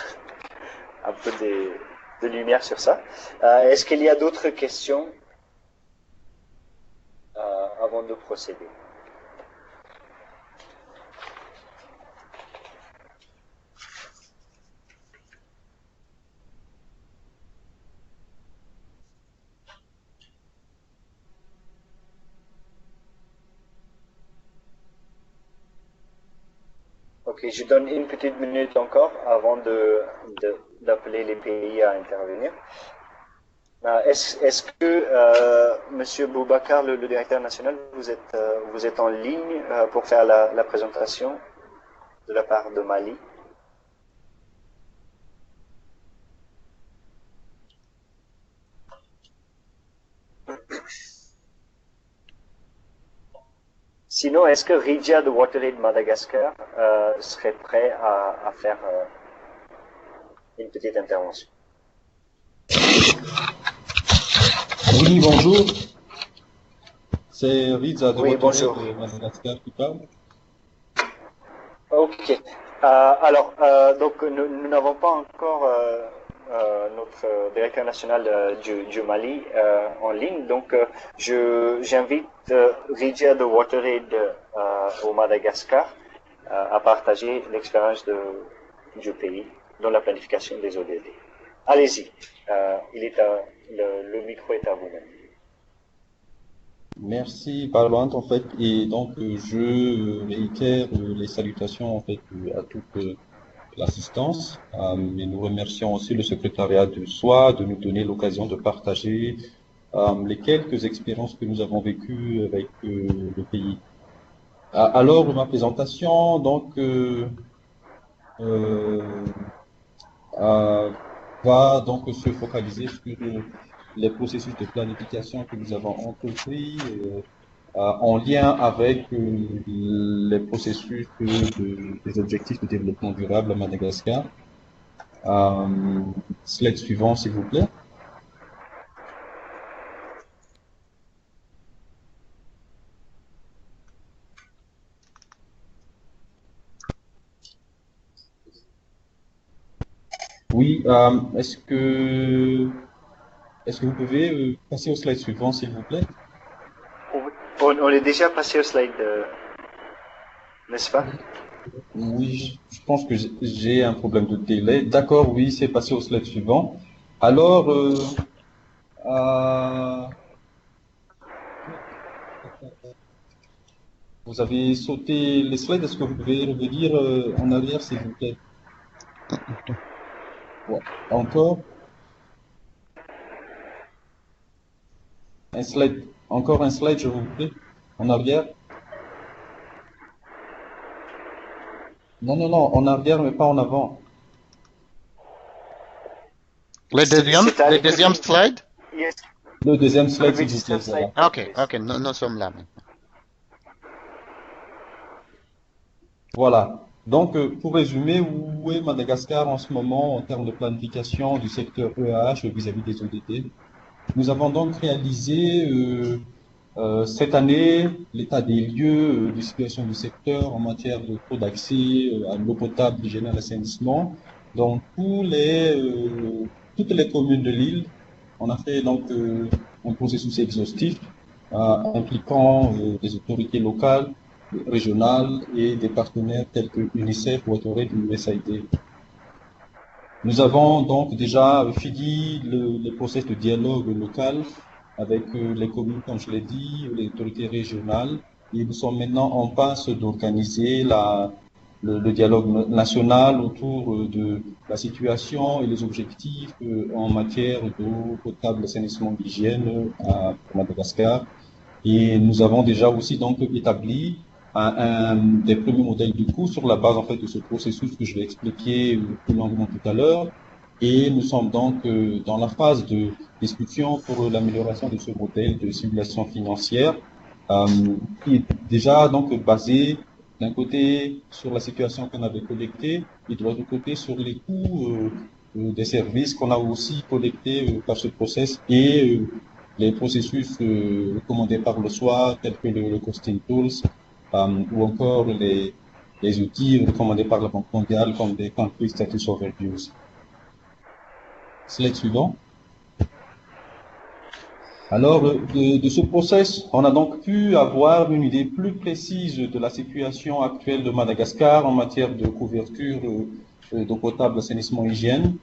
lumière sur ça. Est-ce qu'il y a d'autres questions avant de procéder? Ok, je donne une petite minute encore avant d'appeler les pays à intervenir. Est-ce que Monsieur Boubacar, le directeur national, vous êtes en ligne pour faire la présentation de la part de Mali? Sinon, est-ce que Ridia de WaterAid Madagascar serait prêt à faire une petite intervention? Oui, bonjour. C'est Ridia de Oui, WaterAid Madagascar qui parle. Ok. Alors, donc nous n'avons pas encore notre directeur national du Mali en ligne, donc j'invite Ridia de WaterAid au Madagascar à partager l'expérience du pays dans la planification des ODD. Allez-y, le micro est à vous-même. Merci, Parlant, en fait, et donc je réitère les salutations en fait à toute l'assistance, et nous remercions aussi le secrétariat du SOA de nous donner l'occasion de partager les quelques expériences que nous avons vécues avec le pays. Alors, ma présentation donc va donc se focaliser sur les processus de planification que nous avons entrepris en lien avec les processus des objectifs de développement durable à Madagascar. Slide suivant, s'il vous plaît. Oui, est-ce que vous pouvez passer au slide suivant, s'il vous plaît? On est déjà passé au slide, n'est-ce pas? Oui, je pense que j'ai un problème de délai. D'accord, oui, c'est passé au slide suivant. Alors, vous avez sauté les slides. Est-ce que vous pouvez revenir en arrière, s'il vous plaît? Ouais. Encore un slide, encore un slide, je vous prie, en arrière. Non, non, non, en arrière, mais pas en avant. Le deuxième slide? Yes. Le deuxième slide, s'il vous plaît. Voilà. Ok, nous sommes là. Voilà. Donc, pour résumer, où est Madagascar en ce moment en termes de planification du secteur EAH vis-à-vis des ODD? Nous avons donc réalisé cette année l'état des lieux de situation du secteur en matière de taux d'accès à l'eau potable, d'hygiène et l'assainissement dans toutes les communes de l'île. On a fait donc un processus exhaustif impliquant des autorités locales, régionales et des partenaires tels que UNICEF, WaterAid ou USAID. Nous avons donc déjà fini le processus de dialogue local avec les communes, comme je l'ai dit, les autorités régionales, et nous sommes maintenant en passe d'organiser le dialogue national autour de la situation et les objectifs en matière d'eau potable, assainissement, d'hygiène à Madagascar. Et nous avons déjà aussi donc établi des premiers modèles de coût sur la base en fait de ce processus que je vais expliquer plus longuement tout à l'heure. Et nous sommes donc dans la phase de discussion pour l'amélioration de ce modèle de simulation financière qui est déjà donc basé d'un côté sur la situation qu'on avait collectée et de l'autre côté sur les coûts des services qu'on a aussi collectés par ce process et les processus recommandés par le SOA tels que le Costing Tools ou encore les outils recommandés par la Banque mondiale comme des Country Status Overviews. Slide suivant. Alors, de ce process, on a donc pu avoir une idée plus précise de la situation actuelle de Madagascar en matière de couverture d'eau potable, assainissement, hygiène.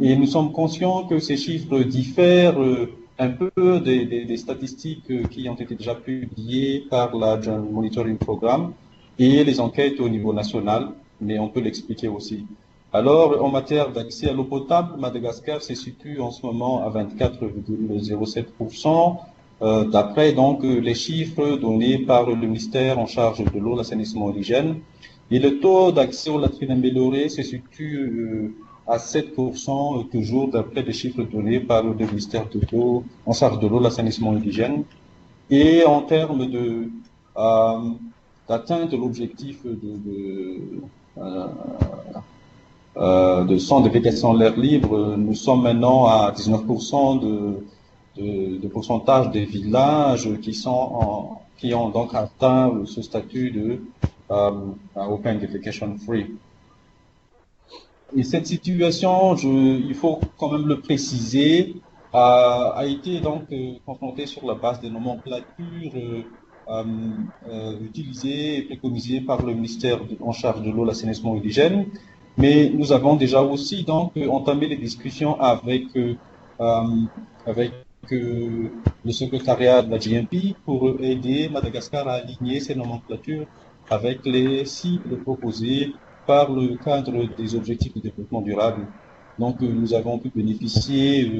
Et nous sommes conscients que ces chiffres diffèrent un peu des statistiques qui ont été déjà publiées par la Joint Monitoring Programme et les enquêtes au niveau national, mais on peut l'expliquer aussi. Alors, en matière d'accès à l'eau potable, Madagascar se situe en ce moment à 24,07%, d'après donc les chiffres donnés par le ministère en charge de l'eau, l'assainissement et l'hygiène. Et le taux d'accès aux latrines améliorées se situe à 7%, toujours d'après les chiffres donnés par le ministère de l'eau en charge de l'eau, l'assainissement et l'hygiène. Et en termes d'atteinte de l'objectif de sans défécation en l'air libre, nous sommes maintenant à 19% de pourcentage des villages qui ont donc atteint ce statut de Open Defecation Free. Et cette situation, il faut quand même le préciser, a été donc confrontée sur la base des nomenclatures utilisées et préconisées par le ministère en charge de l'eau, l'assainissement et l'hygiène. Mais nous avons déjà aussi donc entamé les discussions avec le secrétariat de la GMP pour aider Madagascar à aligner ces nomenclatures avec les cibles proposées par le cadre des objectifs de développement durable. Donc nous avons pu bénéficier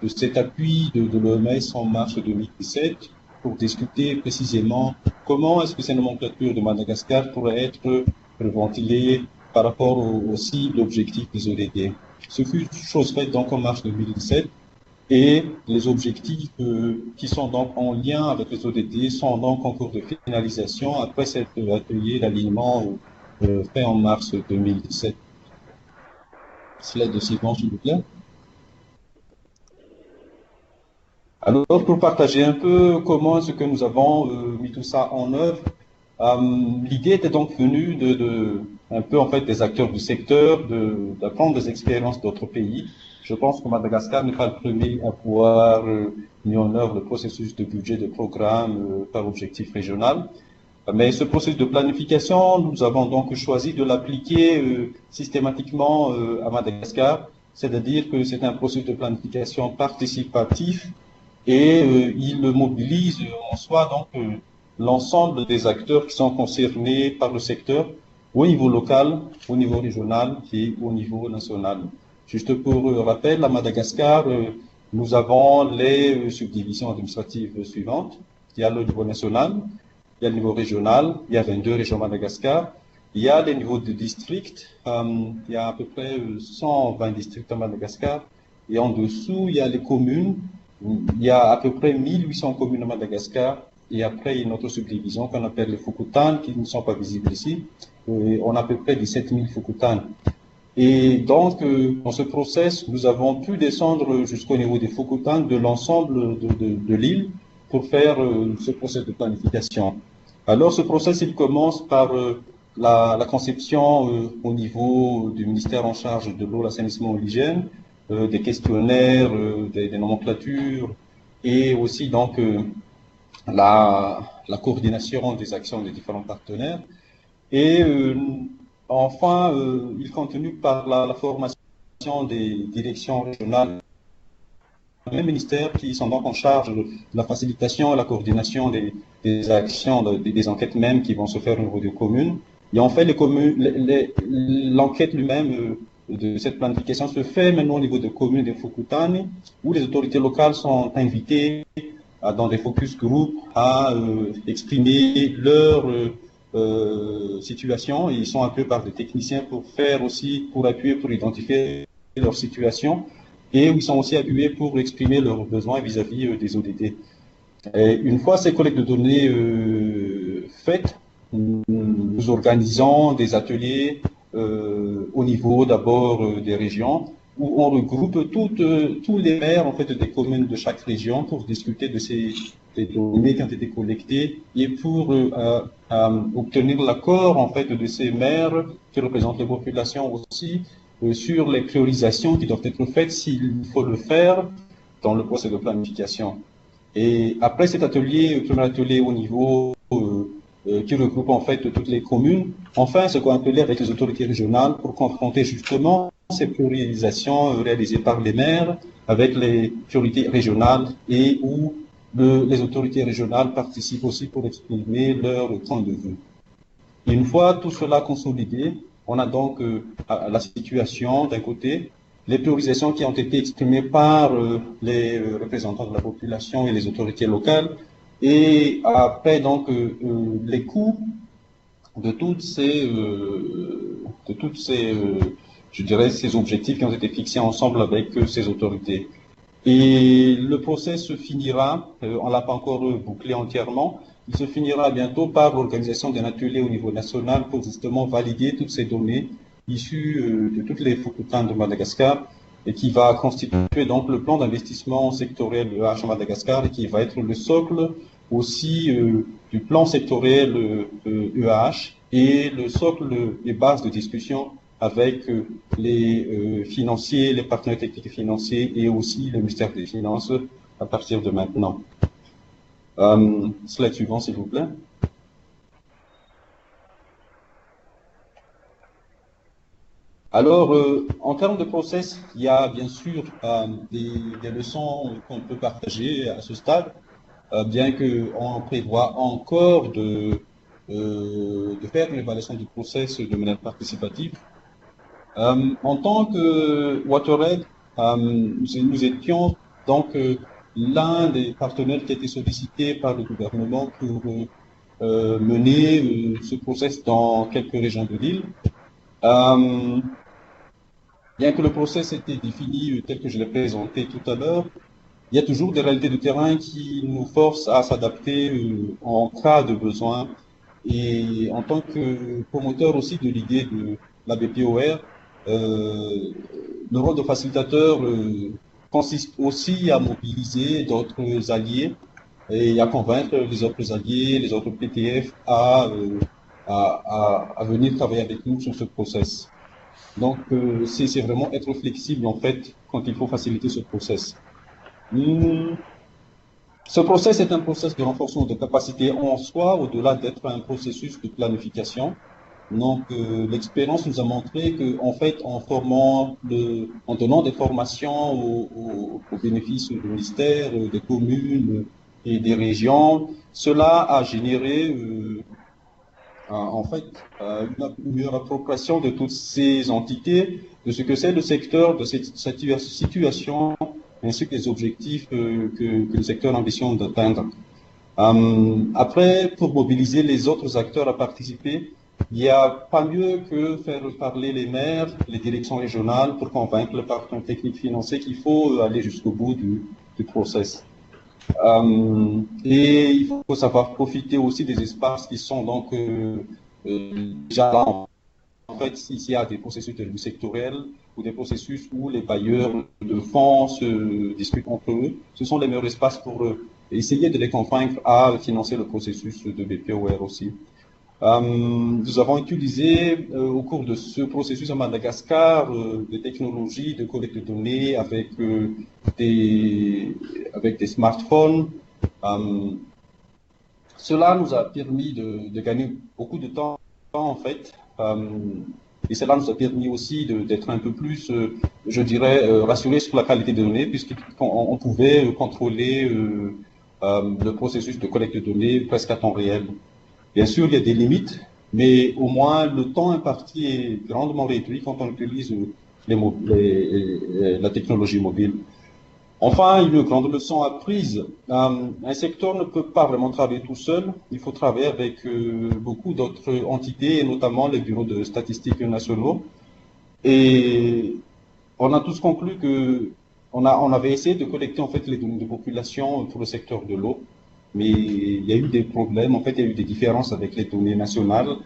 de cet appui de l'OMS en mars 2017 pour discuter précisément comment est-ce que ces nomenclatures de Madagascar pourraient être ventilées par rapport aux cibles objectifs des ODD. Ce fut chose faite donc en mars 2017 et les objectifs qui sont donc en lien avec les ODD sont donc en cours de finalisation après cet atelier d'alignement fait en mars 2017. Slide suivant, s'il vous plaît. Alors, pour partager un peu comment est-ce que nous avons mis tout ça en œuvre, l'idée était donc venue un peu en fait des acteurs du secteur, d'apprendre des expériences d'autres pays. Je pense que Madagascar n'est pas le premier à pouvoir mis en œuvre le processus de budget de programme par objectif régional. Mais ce processus de planification, nous avons donc choisi de l'appliquer systématiquement à Madagascar, c'est-à-dire que c'est un processus de planification participatif et il mobilise en soi donc l'ensemble des acteurs qui sont concernés par le secteur au niveau local, au niveau régional et au niveau national. Juste pour rappel, à Madagascar, nous avons les subdivisions administratives suivantes. Il y a le niveau national, il y a le niveau régional, il y a 22 régions Madagascar, il y a les niveaux de districts, il y a à peu près 120 districts à Madagascar, et en dessous, il y a les communes, il y a à peu près 1800 communes à Madagascar, et après, il y a une autre subdivision qu'on appelle les Fukutans, qui ne sont pas visibles ici. On a à peu près 17 000 Fukutans. Et donc, dans ce process, nous avons pu descendre jusqu'au niveau des Fukutans de l'ensemble de l'île pour faire ce process de planification. Alors, ce process, il commence par la conception au niveau du ministère en charge de l'eau, l'assainissement et l'hygiène, des questionnaires, des nomenclatures, et aussi donc la coordination des actions des différents partenaires. Et enfin, il continue par la formation des directions régionales, les ministères qui sont donc en charge de la facilitation et la coordination des actions, des enquêtes même qui vont se faire au niveau des communes. Et en fait, l'enquête lui-même de cette planification se fait maintenant au niveau de communes de Fukutani, où les autorités locales sont invitées dans des focus group à exprimer leur situation. Et ils sont appelés par des techniciens pour appuyer, pour identifier leur situation, et où ils sont aussi appuyés pour exprimer leurs besoins vis-à-vis des ODD. Et une fois ces collectes de données faites, nous organisons des ateliers au niveau d'abord des régions, où on regroupe tous les maires en fait des communes de chaque région pour discuter des données qui ont été collectées et pour obtenir l'accord en fait de ces maires qui représentent les populations aussi sur les priorisations qui doivent être faites s'il faut le faire dans le processus de planification. Et après cet atelier, le premier atelier au niveau qui regroupe en fait toutes les communes, enfin ce qu'on appelait avec les autorités régionales pour confronter justement ces priorisations réalisées par les maires avec les priorités régionales et où les autorités régionales participent aussi pour exprimer leur point de vue. Et une fois tout cela consolidé, on a donc la situation d'un côté, les priorisations qui ont été exprimées par les représentants de la population et les autorités locales, et après donc les coûts de toutes ces je dirais ces objectifs qui ont été fixés ensemble avec ces autorités. Et le process se finira, on l'a pas encore bouclé entièrement, il se finira bientôt par l'organisation d'un atelier au niveau national pour justement valider toutes ces données issues de toutes les Fukutans de Madagascar et qui va constituer donc le plan d'investissement sectoriel EH à Madagascar et qui va être le socle aussi du plan sectoriel EH et le socle des bases de discussion avec les financiers, les partenaires techniques et financiers et aussi le ministère des Finances à partir de maintenant. Slide suivant, s'il vous plaît. Alors, en termes de process, il y a bien sûr des leçons qu'on peut partager à ce stade, bien qu'on prévoit encore de faire une évaluation du process de manière participative. En tant que WaterAid, nous étions donc l'un des partenaires qui a été sollicité par le gouvernement pour mener ce process dans quelques régions de l'île. Bien que le process ait été défini tel que je l'ai présenté tout à l'heure, il y a toujours des réalités de terrain qui nous forcent à s'adapter en cas de besoin. Et en tant que promoteur aussi de l'idée de la BPOR, le rôle de facilitateur consiste aussi à mobiliser d'autres alliés et à convaincre les autres alliés, les autres PTF à venir travailler avec nous sur ce process. Donc, c'est vraiment être flexible, en fait, quand il faut faciliter ce process. Ce process est un process de renforcement de capacité en soi, au-delà d'être un processus de planification. Donc, l'expérience nous a montré que, en fait, en donnant des formations au bénéfice du ministère, des communes et des régions, cela a généré en fait, une meilleure appropriation de toutes ces entités, de ce que c'est le secteur, de cette situation, ainsi que les objectifs que le secteur ambitionne d'atteindre. Après, pour mobiliser les autres acteurs à participer, il n'y a pas mieux que faire parler les maires, les directions régionales pour convaincre le partenaire technique financier qu'il faut aller jusqu'au bout du process. Et il faut savoir profiter aussi des espaces qui sont donc déjà là. En fait, s'il y a des processus de revue sectorielle ou des processus où les bailleurs de fonds se discutent entre eux, ce sont les meilleurs espaces pour essayer de les convaincre à financer le processus de BPOR aussi. Nous avons utilisé au cours de ce processus à Madagascar des technologies de collecte de données avec des smartphones. Cela nous a permis de gagner beaucoup de temps en fait. Et cela nous a permis aussi d'être un peu plus, je dirais, rassurés sur la qualité des données, puisqu'on pouvait contrôler le processus de collecte de données presque à temps réel. Bien sûr, il y a des limites mais au moins le temps imparti est grandement réduit quand on utilise la technologie mobile. Enfin, une grande leçon apprise, un secteur ne peut pas vraiment travailler tout seul, il faut travailler avec beaucoup d'autres entités, et notamment les bureaux de statistiques nationaux. Et on a tous conclu que on avait essayé de collecter en fait les données de population pour le secteur de l'eau, mais il y a eu des problèmes, en fait, il y a eu des différences avec les données nationales,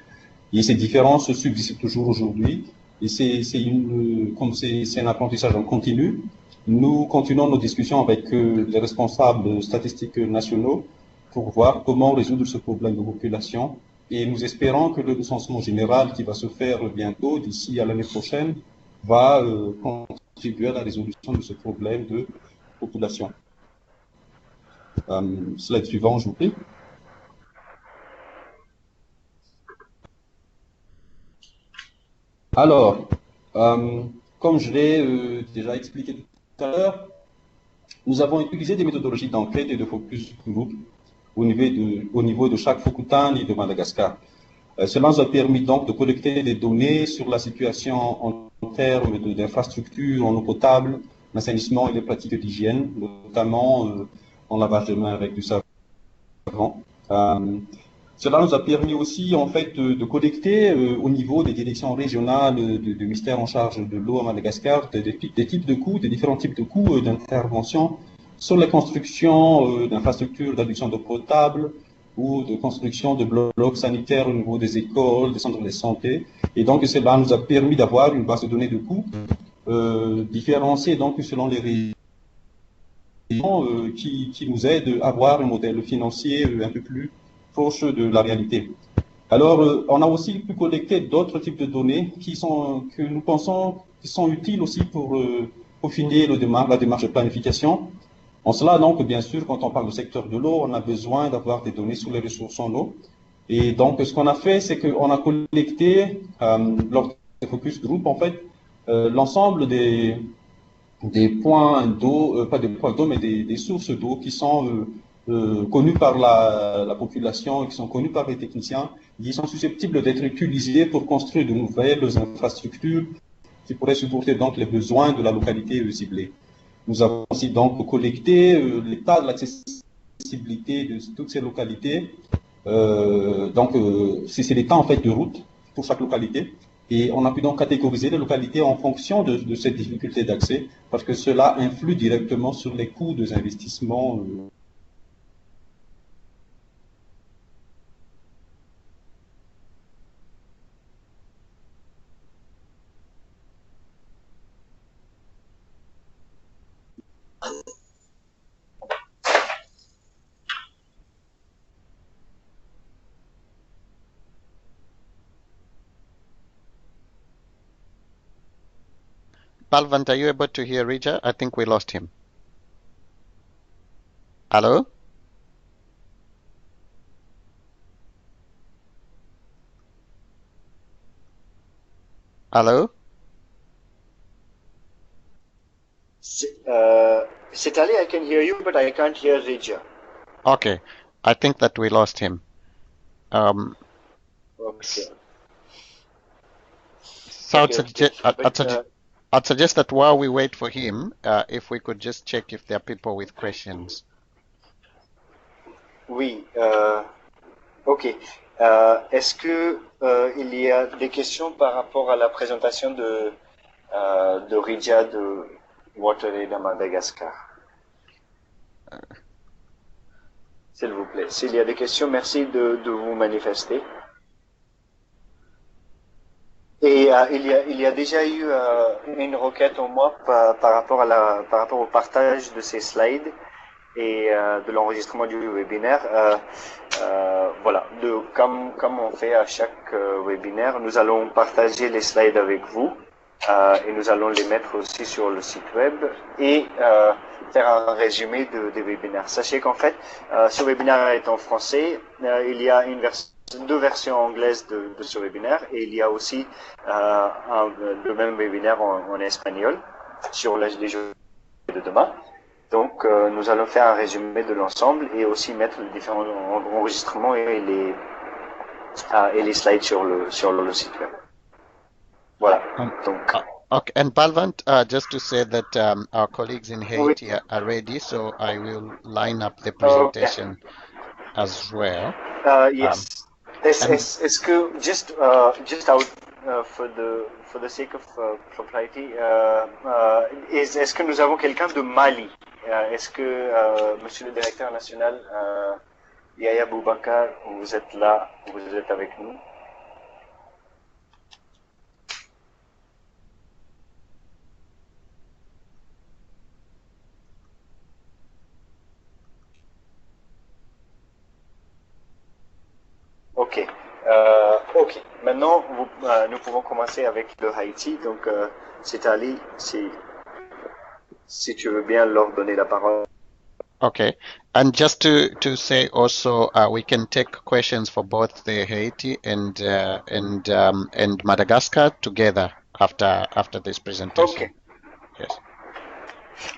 et ces différences subsistent toujours aujourd'hui. Et comme c'est un apprentissage en continu, nous continuons nos discussions avec les responsables statistiques nationaux pour voir comment résoudre ce problème de population. Et nous espérons que le recensement général qui va se faire bientôt, d'ici à l'année prochaine, va contribuer à la résolution de ce problème de population. Slide suivant, je vous prie. Alors, comme je l'ai déjà expliqué tout à l'heure, nous avons utilisé des méthodologies d'enquête et de focus group au niveau de chaque Fokutane et de Madagascar. Cela nous a permis donc de collecter des données sur la situation en termes d'infrastructures en eau potable, l'assainissement et les pratiques d'hygiène, notamment en lavage de mains avec du savon. Cela nous a permis aussi en fait de collecter au niveau des directions régionales du ministère en charge de l'eau à Madagascar des types de coûts, des différents types de coûts d'intervention sur les constructions d'infrastructures d'adduction d'eau potable ou de construction de blocs sanitaires au niveau des écoles, des centres de santé. Et donc cela nous a permis d'avoir une base de données de coûts différenciée donc selon les régions qui nous aide à avoir un modèle financier un peu plus proche de la réalité. Alors, on a aussi pu collecter d'autres types de données que nous pensons qui sont utiles aussi pour peaufiner la démarche de planification. En cela, donc, bien sûr, quand on parle du secteur de l'eau, on a besoin d'avoir des données sur les ressources en eau. Et donc, ce qu'on a fait, c'est qu'on a collecté, lors des focus group, en fait, l'ensemble des points d'eau, pas des points d'eau, mais des sources d'eau qui sont connus par la population et qui sont connus par les techniciens, qui sont susceptibles d'être utilisés pour construire de nouvelles infrastructures qui pourraient supporter donc les besoins de la localité ciblée. Nous avons aussi donc collecté l'état de l'accessibilité de toutes ces localités. C'est l'état en fait de route pour chaque localité. Et on a pu donc catégoriser les localités en fonction de cette difficulté d'accès, parce que cela influe directement sur les coûts des investissements. Balvant, are you able to hear Rija? I think we lost him. Hello? Hello? Sitali, I can hear you, but I can't hear Rija. Okay, I think that we lost him. Okay. So Okay, I'd suggest that while we wait for him, if we could just check if there are people with questions. Oui, ok. Est-ce que il y a des questions par rapport à la présentation de Rija de WaterAid à Madagascar? S'il vous plaît. S'il y a des questions, merci de vous manifester. Et il y a déjà eu une requête en moi par rapport au partage de ces slides et de l'enregistrement du webinaire. Voilà, comme on fait à chaque webinaire, nous allons partager les slides avec vous et nous allons les mettre aussi sur le site web et faire un résumé des webinaires. Sachez qu'en fait, ce webinaire est en français. Il y a deux versions anglaises de ce webinaire et il y a aussi le même webinaire en espagnol sur les journées de demain. Donc, nous allons faire un résumé de l'ensemble et aussi mettre les différents enregistrements et et les slides sur le site web. Voilà. Donc. Okay, and Balwant, just to say that our colleagues in Haiti are ready, so I will line up the presentation as well. Yes. Est-ce que just out for the sake of propriety, est-ce que nous avons quelqu'un de Mali? Est-ce que Monsieur le Directeur national, Yaya Boubacar, vous êtes là, vous êtes avec nous? Ok. Ok. Maintenant, nous pouvons commencer avec le Haïti. Donc, c'est Ali, si tu veux bien leur donner la parole. Okay, and just to say also, we can take questions for both the Haiti and Madagascar together after this presentation. Okay. Yes.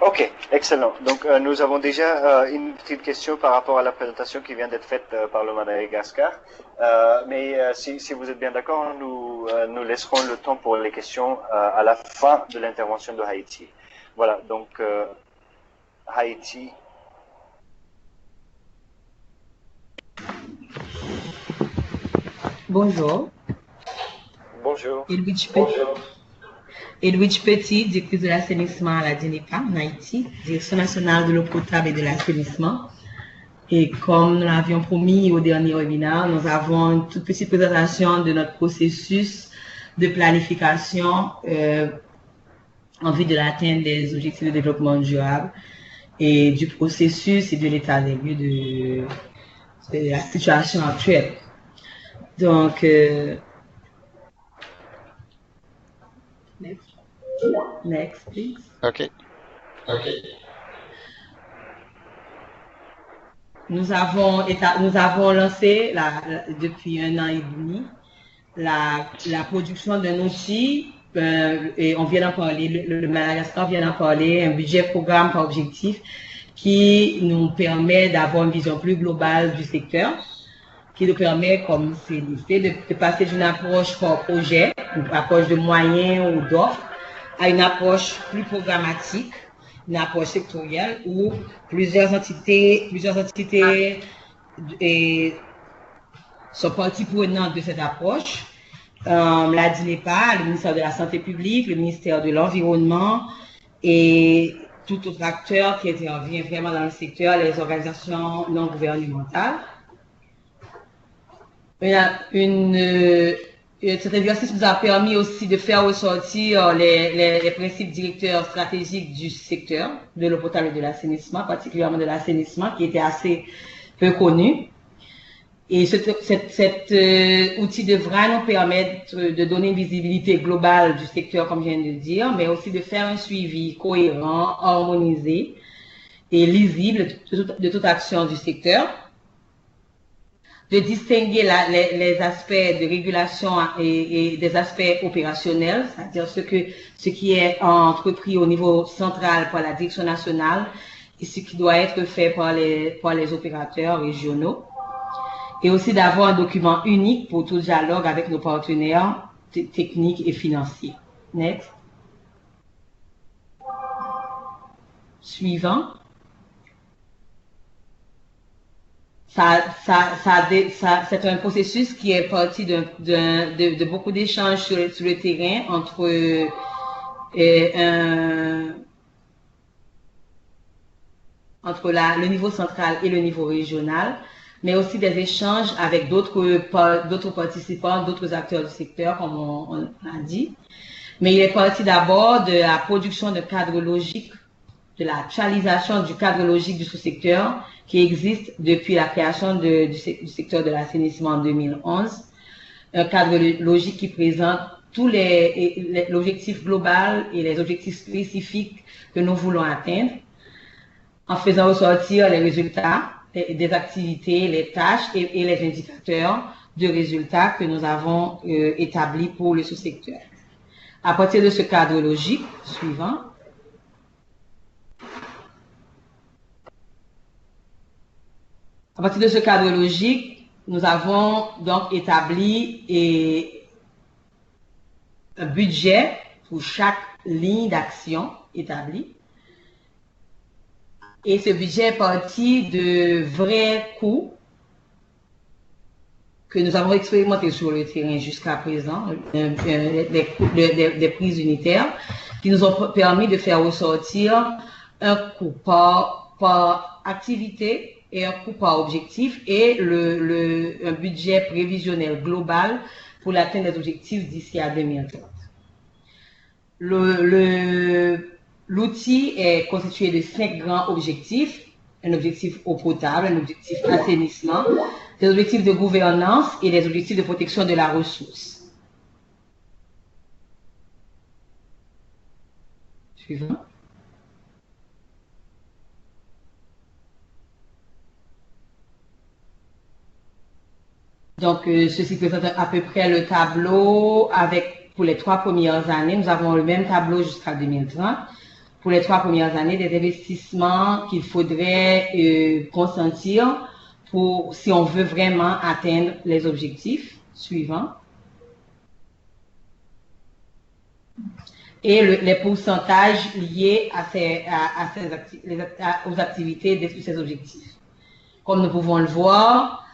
Ok, excellent. Donc, nous avons déjà une petite question par rapport à la présentation qui vient d'être faite par le Madagascar. Mais si vous êtes bien d'accord, nous laisserons le temps pour les questions à la fin de l'intervention de Haïti. Voilà, donc Haïti. Bonjour. Bonjour. Edwidge Petit, directrice de l'assainissement à la DINEPA en Haïti, Direction nationale de l'eau potable et de l'assainissement. Et comme nous l'avions promis au dernier webinaire, nous avons une toute petite présentation de notre processus de planification en vue de l'atteinte des objectifs de développement durable et du processus et de l'état des lieux de la situation actuelle. Donc, next, please. Okay. Nous avons lancé depuis 1 an et demi la production d'un outil, et on vient d'en parler, le Madagascar vient d'en parler, un budget programme par objectif qui nous permet d'avoir une vision plus globale du secteur, qui nous permet, comme c'est listé, de passer d'une approche par projet, une approche de moyens ou d'offres, à une approche plus programmatique, une approche sectorielle où plusieurs entités sont parties prenantes de cette approche. La DINEPA, le ministère de la Santé publique, le ministère de l'Environnement et tout autre acteur qui intervient vraiment dans le secteur, les organisations non gouvernementales. Cet exercice nous a permis aussi de faire ressortir les principes directeurs stratégiques du secteur de l'eau potable et de l'assainissement, particulièrement de l'assainissement, qui était assez peu connu. Et cet outil devra nous permettre de donner une visibilité globale du secteur, comme je viens de dire, mais aussi de faire un suivi cohérent, harmonisé et lisible de toute action du secteur, de distinguer les aspects de régulation et des aspects opérationnels, c'est-à-dire ce qui est entrepris au niveau central par la direction nationale et ce qui doit être fait par les opérateurs régionaux, et aussi d'avoir un document unique pour tout dialogue avec nos partenaires techniques et financiers. Next. Suivant. C'est un processus qui est parti de beaucoup d'échanges sur le terrain entre le niveau central et le niveau régional, mais aussi des échanges avec d'autres participants, d'autres acteurs du secteur, comme on a dit. Mais il est parti d'abord de la production de cadres logiques, de l'actualisation du cadre logique du sous-secteur qui existe depuis la création du secteur de l'assainissement en 2011. Un cadre logique qui présente tous l'objectif global et les objectifs spécifiques que nous voulons atteindre, en faisant ressortir les résultats des activités, les tâches et les indicateurs de résultats que nous avons établis pour le sous-secteur. À partir de ce cadre logique, suivant, à partir de ce cadre logique, nous avons donc établi un budget pour chaque ligne d'action établie. Et ce budget est parti de vrais coûts que nous avons expérimentés sur le terrain jusqu'à présent, des prises unitaires, qui nous ont permis de faire ressortir un coût par activité et un coût par objectif et un budget prévisionnel global pour l'atteinte des objectifs d'ici à 2030. L'outil est constitué de 5 grands objectifs: un objectif eau potable, un objectif assainissement, des objectifs de gouvernance et des objectifs de protection de la ressource. Suivant. Donc, ceci présente à peu près le tableau pour les 3 premières années. Nous avons le même tableau jusqu'à 2030. Pour les 3 premières années, des investissements qu'il faudrait consentir si on veut vraiment atteindre les objectifs suivants. Et les pourcentages liés aux activités de ces objectifs. Comme nous pouvons le voir,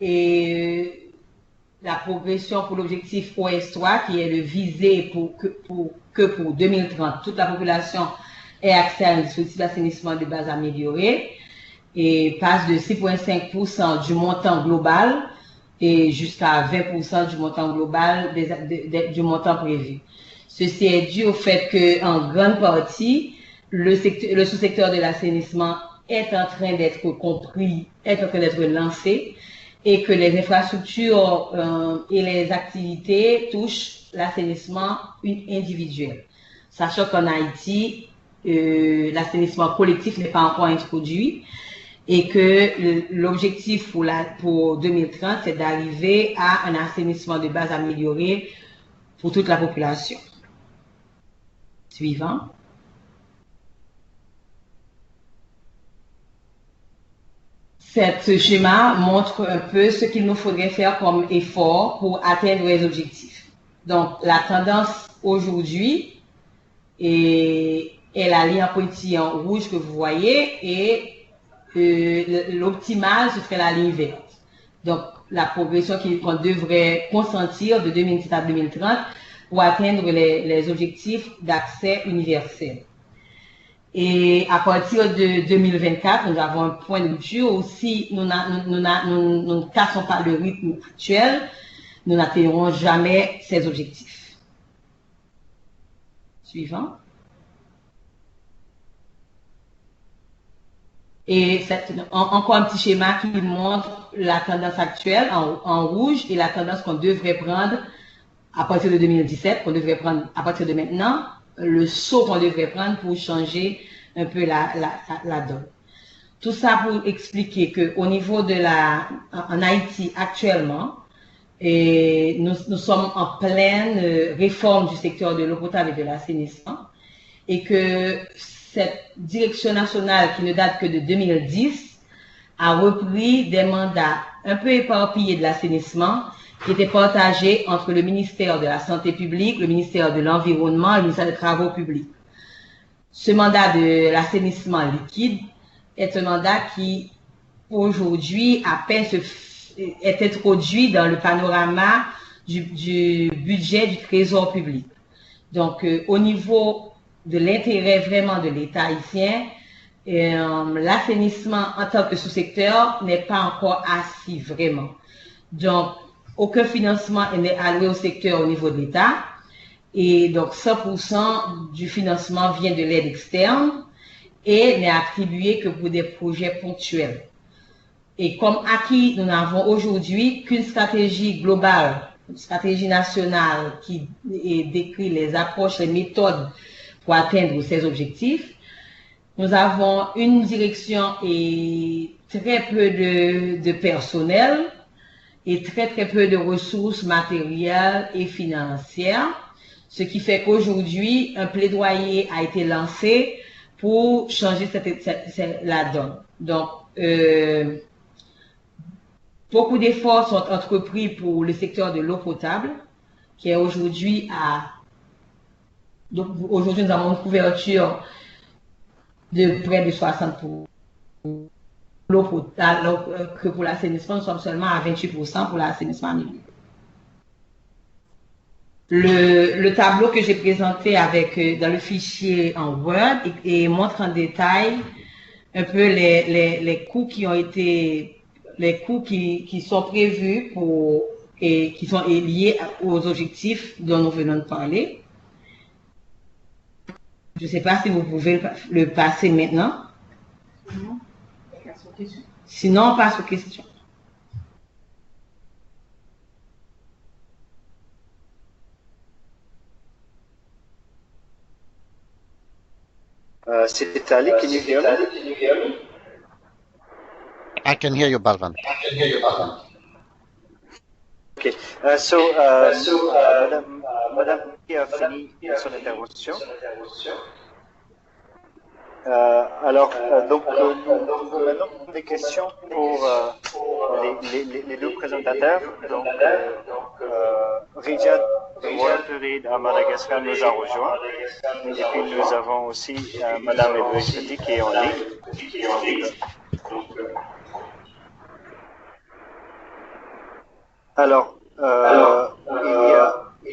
la progression pour l'objectif OS3, qui est le visé que pour 2030, toute la population ait accès à un dispositif d'assainissement de base amélioré, et passe de 6,5% du montant global et jusqu'à 20% du montant global du montant prévu. Ceci est dû au fait qu'en grande partie, le sous-secteur de l'assainissement est en train d'être compris, est en train d'être lancé, et que les infrastructures et les activités touchent l'assainissement individuel. Sachant qu'en Haïti, l'assainissement collectif n'est pas encore introduit et que l'objectif pour 2030, c'est d'arriver à un assainissement de base amélioré pour toute la population. Suivant. Ce schéma montre un peu ce qu'il nous faudrait faire comme effort pour atteindre les objectifs. Donc, la tendance aujourd'hui est la ligne en pointillant rouge que vous voyez et l'optimal, ce serait la ligne verte. Donc, la progression qu'on devrait consentir de 2017 à 2030 pour atteindre les objectifs d'accès universel. Et à partir de 2024, nous avons un point de rupture aussi. Nous ne cassons pas le rythme actuel. Nous n'atteindrons jamais ces objectifs. Suivant. Et encore un petit schéma qui montre la tendance actuelle en rouge et la tendance qu'on devrait prendre à partir de 2017, qu'on devrait prendre à partir de maintenant, le saut qu'on devrait prendre pour changer un peu la donne. Tout ça pour expliquer qu'au niveau en Haïti actuellement, nous sommes en pleine réforme du secteur de l'eau potable et de l'assainissement et que cette direction nationale qui ne date que de 2010 a repris des mandats un peu éparpillés de l'assainissement qui étaient partagés entre le ministère de la Santé publique, le ministère de l'Environnement et le ministère des Travaux publics. Ce mandat de l'assainissement liquide est un mandat qui, aujourd'hui, à peine est introduit dans le panorama du budget du Trésor public. Donc, au niveau de l'intérêt vraiment de l'État haïtien, l'assainissement en tant que sous-secteur n'est pas encore assis vraiment. Donc, aucun financement n'est alloué au secteur au niveau de l'État. Et donc, 100% du financement vient de l'aide externe et n'est attribué que pour des projets ponctuels. Et comme acquis, nous n'avons aujourd'hui qu'une stratégie globale, une stratégie nationale qui décrit les approches, les méthodes pour atteindre ces objectifs. Nous avons une direction et très peu de personnel et très peu de ressources matérielles et financières. Ce qui fait qu'aujourd'hui, un plaidoyer a été lancé pour changer la donne. Donc, beaucoup d'efforts sont entrepris pour le secteur de l'eau potable, qui est aujourd'hui donc aujourd'hui nous avons une couverture de près de 60 pour l'eau potable, alors que pour l'assainissement, nous sommes seulement à 28% pour l'assainissement en milieu. Le tableau que j'ai présenté dans le fichier en Word et montre en détail un peu les coûts qui ont été, les coûts qui sont prévus et qui sont liés aux objectifs dont nous venons de parler. Je ne sais pas si vous pouvez le passer maintenant. Sinon, on passe aux questions. C'est Ali, can you hear me? I can hear you, Balvan. Okay. Madame qui a fini son intervention. Donc, nous maintenant des questions pour les deux présentateurs. Donc, Rijad Walterid à Madagascar nous a rejoint. Et puis, nous avons aussi Madame Edouard qui est en ligne. Alors,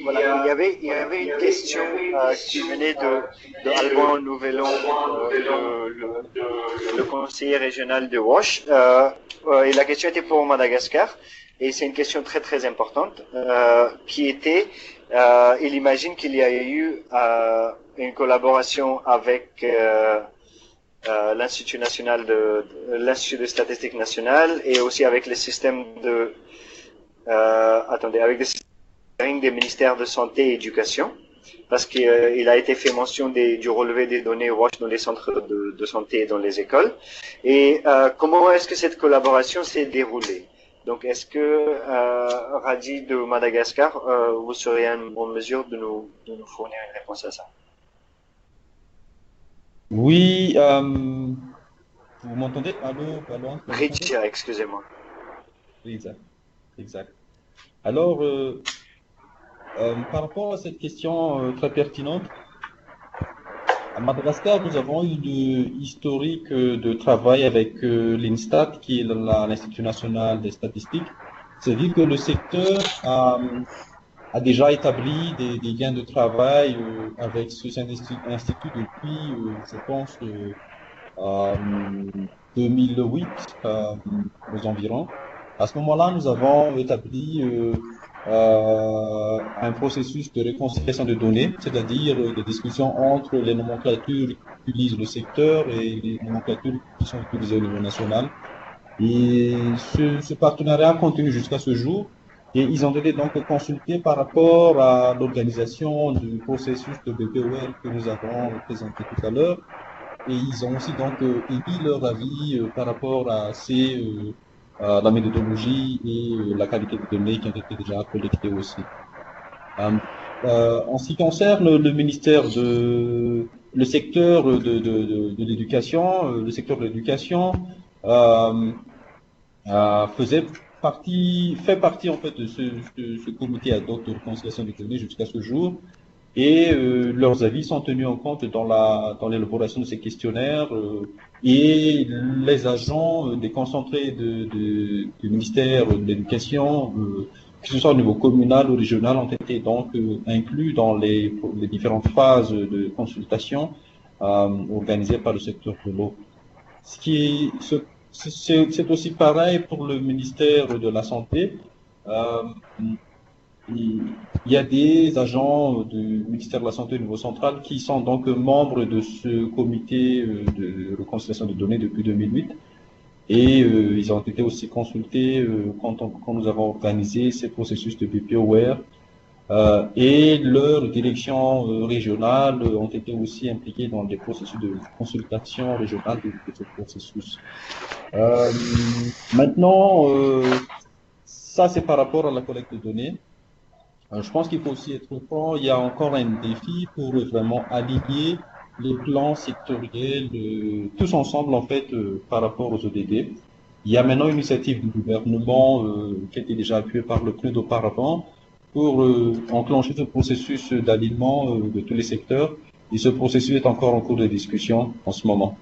il y avait une question qui venait de Alban Nouvelon, le conseiller régional de Wash, et la question était pour Madagascar, et c'est une question très très importante, qui était, il imagine qu'il y a eu une collaboration avec l'Institut de statistique nationale et aussi avec les systèmes avec des ministères de santé et éducation, parce qu'il a été fait mention du relevé des données WASH dans les centres de santé et dans les écoles. Et comment est-ce que cette collaboration s'est déroulée? Donc, est-ce que Raji de Madagascar, vous seriez en mesure de nous fournir une réponse à ça? Oui, vous m'entendez? Allô? Rijia, excusez-moi. Exact. Alors, par rapport à cette question très pertinente, à Madagascar, nous avons eu une historique de travail avec l'INSTAT, qui est l'Institut national des statistiques. C'est-à-dire que le secteur a déjà établi des liens de travail avec ce institut depuis, je pense, 2008 aux environs. À ce moment-là, nous avons établi un processus de réconciliation de données, c'est-à-dire des discussions entre les nomenclatures qu'utilise le secteur et les nomenclatures qui sont utilisées au niveau national. Et ce partenariat continue jusqu'à ce jour. Et ils ont été donc consultés par rapport à l'organisation du processus de BPOL que nous avons présenté tout à l'heure. Et ils ont aussi donc émis leur avis par rapport à la méthodologie et la qualité des données qui ont été déjà collectées aussi. En ce qui concerne le ministère le secteur de l'éducation, le secteur de l'éducation fait partie en fait de ce comité ad hoc de réconciliation des données jusqu'à ce jour. Et leurs avis sont tenus en compte dans l'élaboration de ces questionnaires et les agents déconcentrés du ministère de l'Éducation, que ce soit au niveau communal ou régional, ont été donc inclus dans les différentes phases de consultation organisées par le secteur de l'eau. C'est aussi pareil pour le ministère de la Santé. Il y a des agents du ministère de la Santé au niveau central qui sont donc membres de ce comité de réconciliation des données depuis 2008 et ils ont été aussi consultés quand nous avons organisé ces processus de BPOWare et leurs directions régionales ont été aussi impliquées dans des processus de consultation régionale de ce processus. Maintenant, ça c'est par rapport à la collecte de données. Je pense qu'il faut aussi être franc, il y a encore un défi pour vraiment aligner les plans sectoriels tous ensemble en fait par rapport aux ODD. Il y a maintenant une initiative du gouvernement qui a été déjà appuyée par le PNUD auparavant pour enclencher ce processus d'alignement de tous les secteurs. Et ce processus est encore en cours de discussion en ce moment.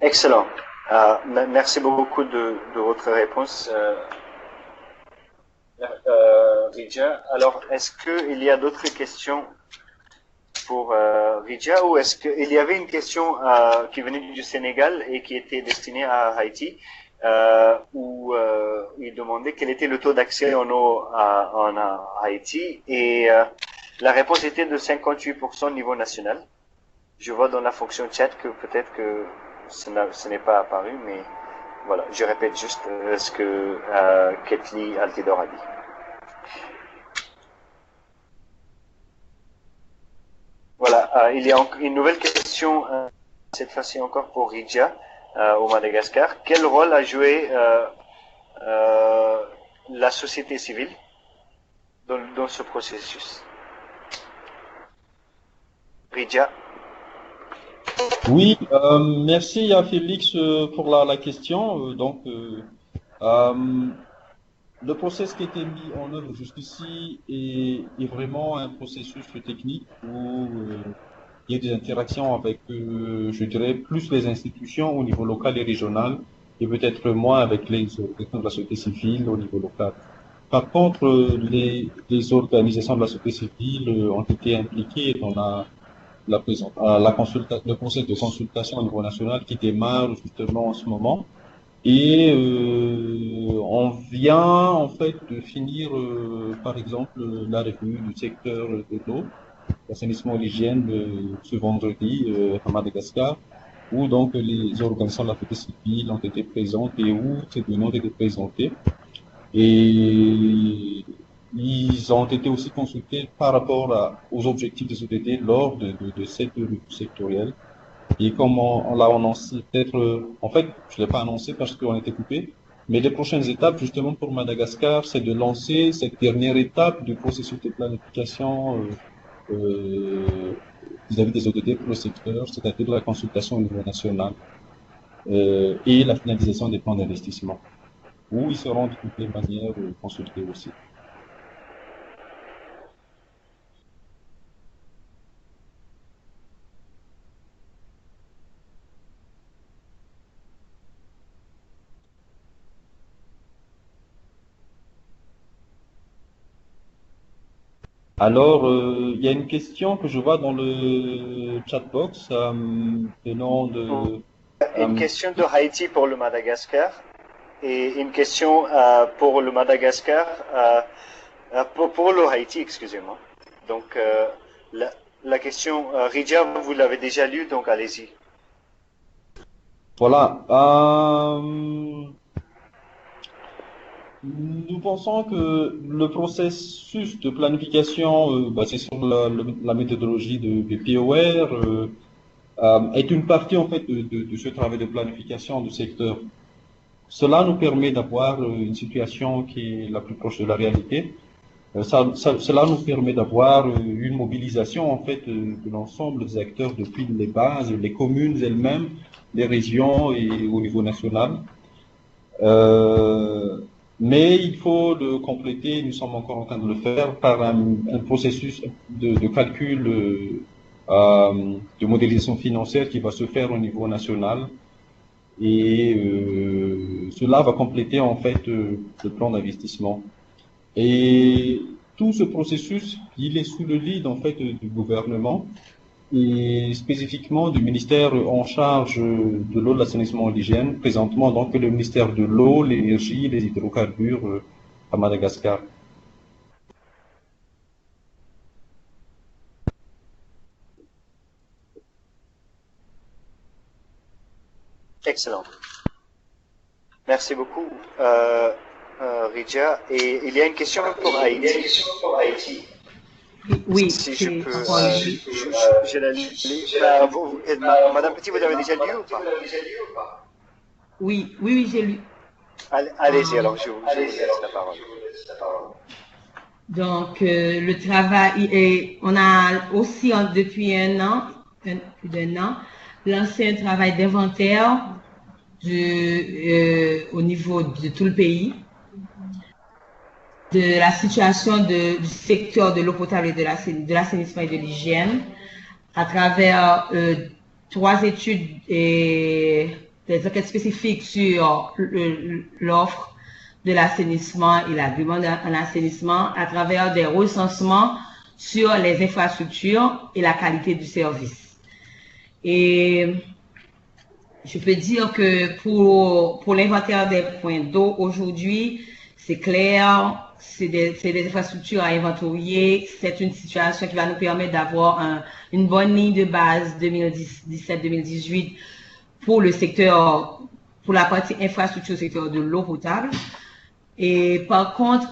Excellent. Merci beaucoup de votre réponse, Ridja. Alors, est-ce qu'il y a d'autres questions pour Ridja, ou est-ce qu'il y avait une question qui venait du Sénégal et qui était destinée à Haïti, où il demandait quel était le taux d'accès en eau en Haïti, et la réponse était de 58% au niveau national. Je vois dans la fonction chat que peut-être que ce n'est pas apparu, mais voilà, je répète juste ce que Ketli Altidor a dit. Voilà, il y a une nouvelle question, cette fois-ci encore pour Ridja, au Madagascar. Quel rôle a joué la société civile dans ce processus? Ridja. Oui, merci à Félix pour la question. Le process qui a été mis en œuvre jusqu'ici est vraiment un processus technique où il y a des interactions avec, je dirais, plus les institutions au niveau local et régional et peut-être moins avec les organisations de la société civile au niveau local. Par contre, les organisations de la société civile ont été impliquées dans le processus de consultation au niveau national qui démarre justement en ce moment. Et on vient en fait de finir, par exemple, la revue du secteur de l'eau, l'assainissement et l'hygiène ce vendredi à Madagascar, où donc les organisations de la société civile ont été présentes et où ces données ont été présentées. Et ils ont été aussi consultés par rapport aux objectifs des ODD lors de cette revue sectorielle. Et comme on l'a annoncé, peut-être, en fait, je ne l'ai pas annoncé parce qu'on était coupé, mais les prochaines étapes, justement, pour Madagascar, c'est de lancer cette dernière étape du processus de planification vis-à-vis des ODD pour le secteur, c'est-à-dire la consultation au niveau national et la finalisation des plans d'investissement, où ils seront de toutes les manières consultés aussi. Alors, il y a une question que je vois dans le chat box venant de... Une question de Haïti pour le Madagascar et une question pour le Madagascar, pour le Haïti, excusez-moi. Donc, la question, Ridja, vous l'avez déjà lue, donc allez-y. Voilà. Nous pensons que le processus de planification basé sur la méthodologie de POR est une partie en fait de ce travail de planification du secteur. Cela nous permet d'avoir une situation qui est la plus proche de la réalité. Cela nous permet d'avoir une mobilisation en fait de l'ensemble des acteurs depuis les bases, les communes elles-mêmes, les régions et au niveau national. Mais il faut le compléter, nous sommes encore en train de le faire, par un processus de calcul de modélisation financière qui va se faire au niveau national. Et cela va compléter en fait le plan d'investissement. Et tout ce processus, il est sous le lead en fait du gouvernement et spécifiquement du ministère en charge de l'eau, de l'assainissement et de l'hygiène, présentement donc le ministère de l'eau, l'énergie et les hydrocarbures à Madagascar. Excellent. Merci beaucoup, Ridja. Et il y a une question pour Haïti. Oui, si je peux, je la lis. Madame Petit, vous avez déjà lu ou pas? Oui, j'ai lu. Allez-y, alors je vous laisse la parole. Donc, le travail, et on a aussi, depuis plus d'un an, lancé un travail d'inventaire au niveau de tout le pays, de la situation du secteur de l'eau potable et de l'assainissement et de l'hygiène, à travers 3 études et des enquêtes spécifiques sur l'offre de l'assainissement et la demande en assainissement, à travers des recensements sur les infrastructures et la qualité du service. Et je peux dire que pour l'inventaire des points d'eau aujourd'hui, c'est clair, c'est des infrastructures à inventorier, c'est une situation qui va nous permettre d'avoir une bonne ligne de base 2017-2018 pour le secteur, pour la partie infrastructure au secteur de l'eau potable. Et par contre,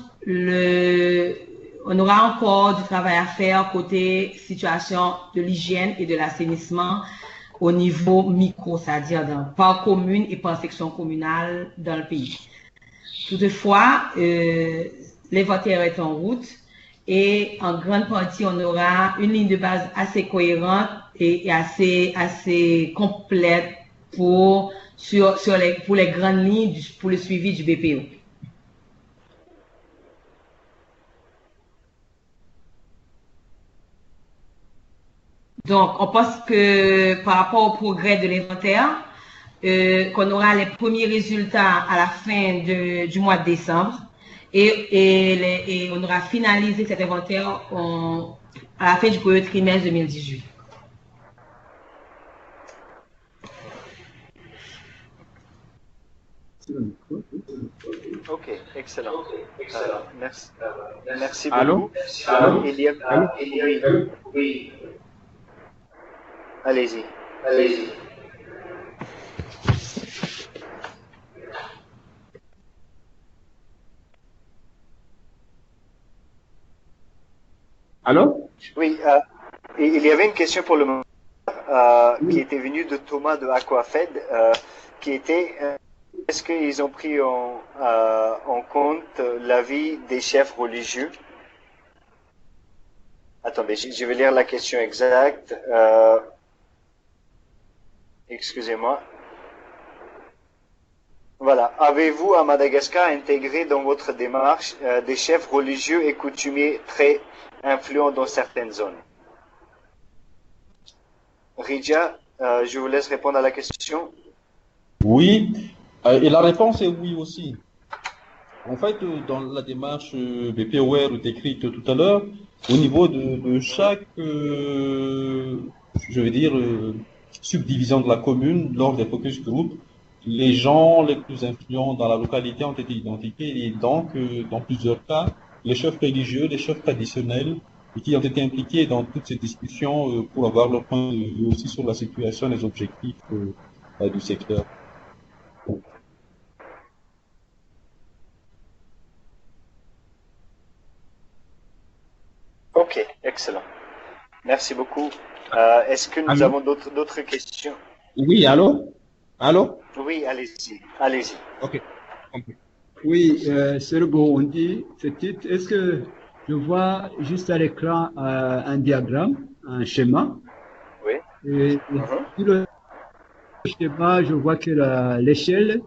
on aura encore du travail à faire côté situation de l'hygiène et de l'assainissement au niveau micro, c'est-à-dire par commune et par section communale dans le pays. Toutefois, l'inventaire est en route et en grande partie, on aura une ligne de base assez cohérente et assez complète pour les grandes lignes pour le suivi du BPO. Donc, on pense que par rapport au progrès de l'inventaire, qu'on aura les premiers résultats à la fin du mois de décembre et on aura finalisé cet inventaire à la fin du premier trimestre 2018. Ok, excellent. Merci. Merci Allô? beaucoup. Oui. Allez-y. Allô? Oui, il y avait une question pour le moment qui était venue de Thomas de Aquafed, qui était est-ce qu'ils ont pris en compte l'avis des chefs religieux? Attendez, je vais lire la question exacte. Excusez-moi. Voilà. Avez-vous à Madagascar intégré dans votre démarche des chefs religieux et coutumiers très influents dans certaines zones? Ridja, je vous laisse répondre à la question. Oui, et la réponse est oui aussi. En fait, dans la démarche BPOR décrite tout à l'heure, au niveau de chaque, je veux dire, subdivision de la commune, lors des focus group, les gens les plus influents dans la localité ont été identifiés et donc, dans plusieurs cas, les chefs religieux, les chefs traditionnels, et qui ont été impliqués dans toutes ces discussions pour avoir leur point de vue aussi sur la situation et les objectifs du secteur. Ok, excellent. Merci beaucoup. Est-ce que nous avons d'autres questions? Oui, allô? Allô? Oui, allez-y. Allez-y. Ok. Oui, c'est le Burundi. Est-ce que je vois juste à l'écran un diagramme, un schéma? Oui. Et sur le schéma, je vois que l'échelle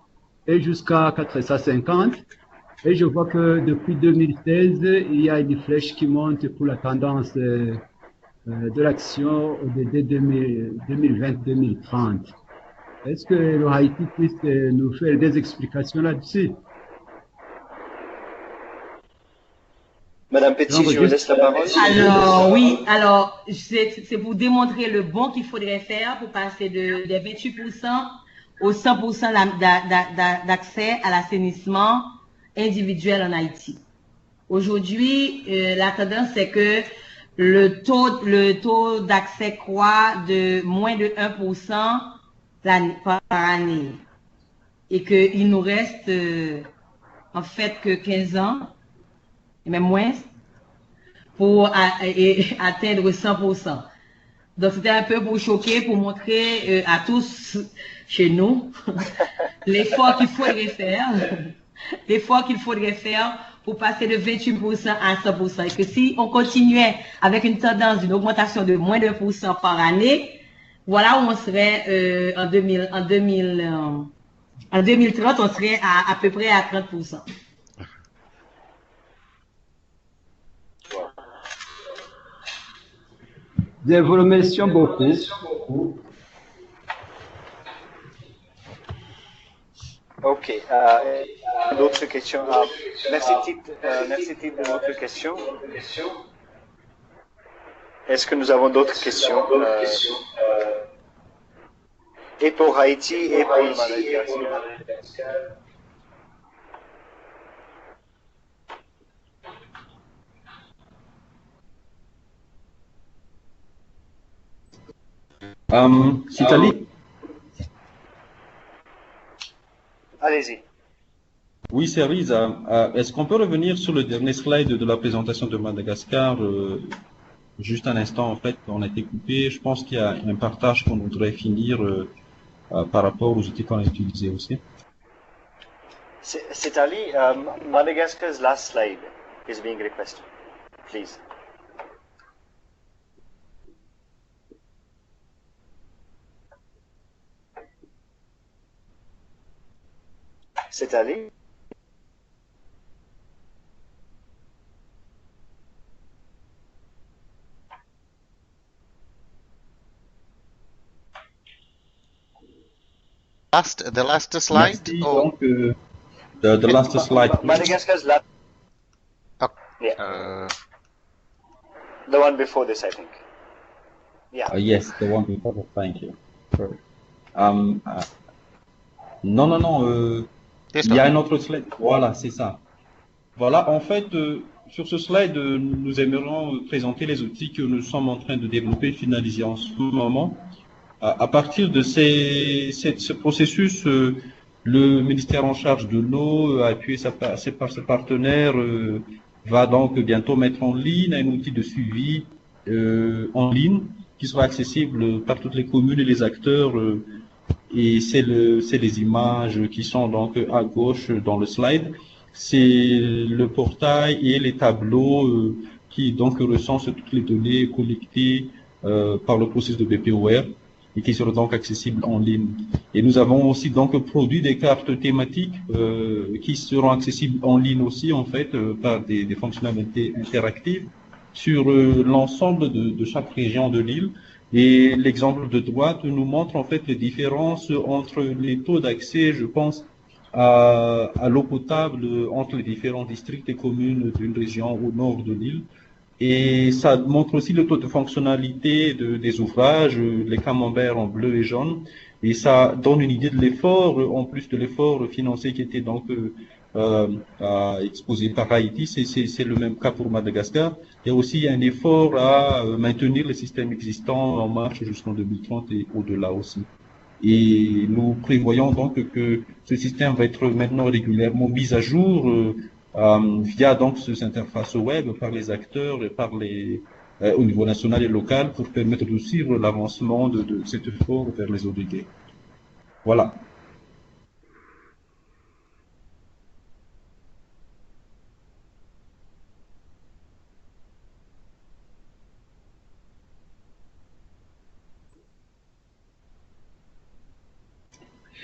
est jusqu'à 450. Et je vois que depuis 2016, il y a une flèche qui monte pour la tendance de l'action de 2020-2030. Est-ce que le Haïti puisse nous faire des explications là-dessus? Madame Petit, je vous laisse la parole. Alors, oui, alors, c'est pour démontrer le bond qu'il faudrait faire pour passer des 28% au 100% d'accès à l'assainissement individuel en Haïti. Aujourd'hui, la tendance, c'est que le taux d'accès croît de moins de 1% par année et qu'il nous reste en fait que 15 ans, et même moins, pour atteindre 100%. Donc, c'était un peu pour choquer, pour montrer à tous chez nous l'effort qu'il faudrait faire pour passer de 28% à 100%. Et que si on continuait avec une tendance d'une augmentation de moins de 2% par année, voilà où on serait en 2030, on serait à peu près à 30%. Bien, vous remercions beaucoup. Ok. D'autres questions? Merci Tite de votre question. Est-ce que nous avons d'autres questions? Et pour Haïti et pour le Madagascar. Citali? Allez-y. Oui, c'est Riza. Est-ce qu'on peut revenir sur le dernier slide de la présentation de Madagascar? Juste un instant, en fait, on a été coupé. Je pense qu'il y a un partage qu'on voudrait finir par rapport aux outils qu'on a utilisés aussi. C'est Ali. Madagascar's last slide is being requested. Please. C'est Ali. The last slide? Merci, donc, the last slide. Madagascar's last. Okay. Yeah. The one before this, I think. Yeah. Yes, the one before. Thank you. Non. Il y a un autre slide. Voilà, c'est ça. Voilà, en fait, sur ce slide, nous aimerions présenter les outils que nous sommes en train de développer, finaliser en ce moment. À partir de ce processus, le ministère en charge de l'eau, appuyé par ses partenaires, va donc bientôt mettre en ligne un outil de suivi en ligne qui sera accessible par toutes les communes et les acteurs. Et c'est les images qui sont donc à gauche dans le slide. C'est le portail et les tableaux qui donc recensent toutes les données collectées par le processus de BPOR et qui seront donc accessibles en ligne. Et nous avons aussi donc produit des cartes thématiques qui seront accessibles en ligne aussi en fait par des fonctionnalités interactives sur l'ensemble de chaque région de l'île. Et l'exemple de droite nous montre en fait les différences entre les taux d'accès, je pense, à l'eau potable entre les différents districts et communes d'une région au nord de l'île. Et ça montre aussi le taux de fonctionnalité des ouvrages, les camemberts en bleu et jaune. Et ça donne une idée de l'effort, en plus de l'effort financier qui était donc exposé par Haïti. C'est le même cas pour Madagascar. Il y a aussi un effort à maintenir les systèmes existants en marche jusqu'en 2030 et au-delà aussi. Et nous prévoyons donc que ce système va être maintenant régulièrement mis à jour via donc ces interfaces web par les acteurs et par au niveau national et local pour permettre de suivre l'avancement de cet effort vers les ODD. Voilà.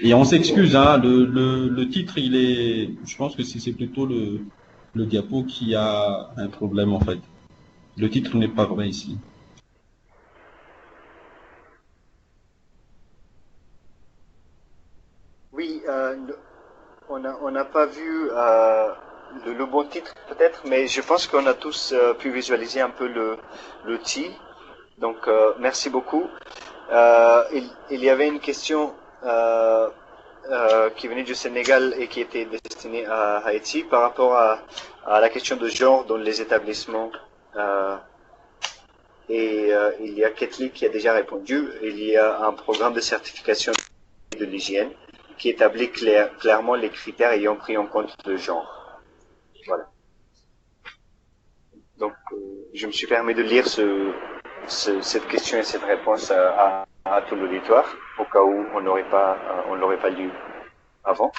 Et on s'excuse, hein, le titre, je pense que c'est plutôt le diapo qui a un problème en fait. Le titre n'est pas vrai ici. Oui, on n'a pas vu le bon titre peut-être, mais je pense qu'on a tous pu visualiser un peu l'outil. Donc, merci beaucoup. Il y avait une question qui venait du Sénégal et qui était destinée à Haïti par rapport à la question de genre dans les établissements. Il y a Ketli qui a déjà répondu. Il y a un programme de certification de l'hygiène qui établit clairement les critères ayant pris en compte le genre. Voilà. Donc, je me suis permis de lire cette question et cette réponse à tout l'auditoire, au cas où on l'aurait pas lu avant.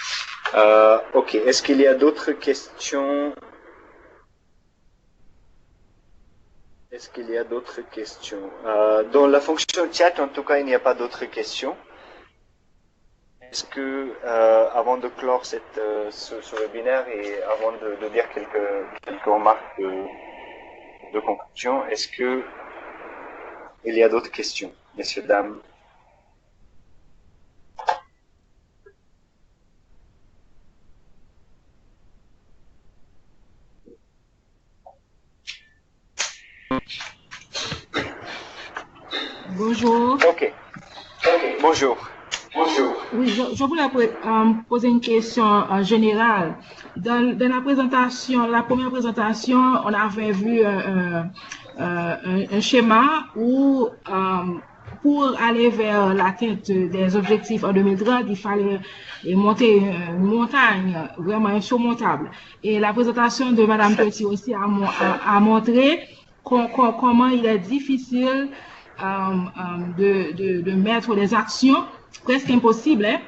Ok. Est-ce qu'il y a d'autres questions Est-ce qu'il y a d'autres questions? Dans la fonction chat, en tout cas, il n'y a pas d'autres questions. Est-ce que, avant de clore ce webinaire et avant de dire quelques remarques de conclusion, est-ce que il y a d'autres questions, messieurs, dames? Bonjour. Ok. Bonjour. Oui, je voulais poser une question générale. Dans la présentation, la première présentation, on avait vu un schéma où pour aller vers l'atteinte des objectifs en 2030, il fallait monter une montagne vraiment insurmontable. Et la présentation de Madame Petit aussi a montré comment il est difficile de mettre des actions presque impossibles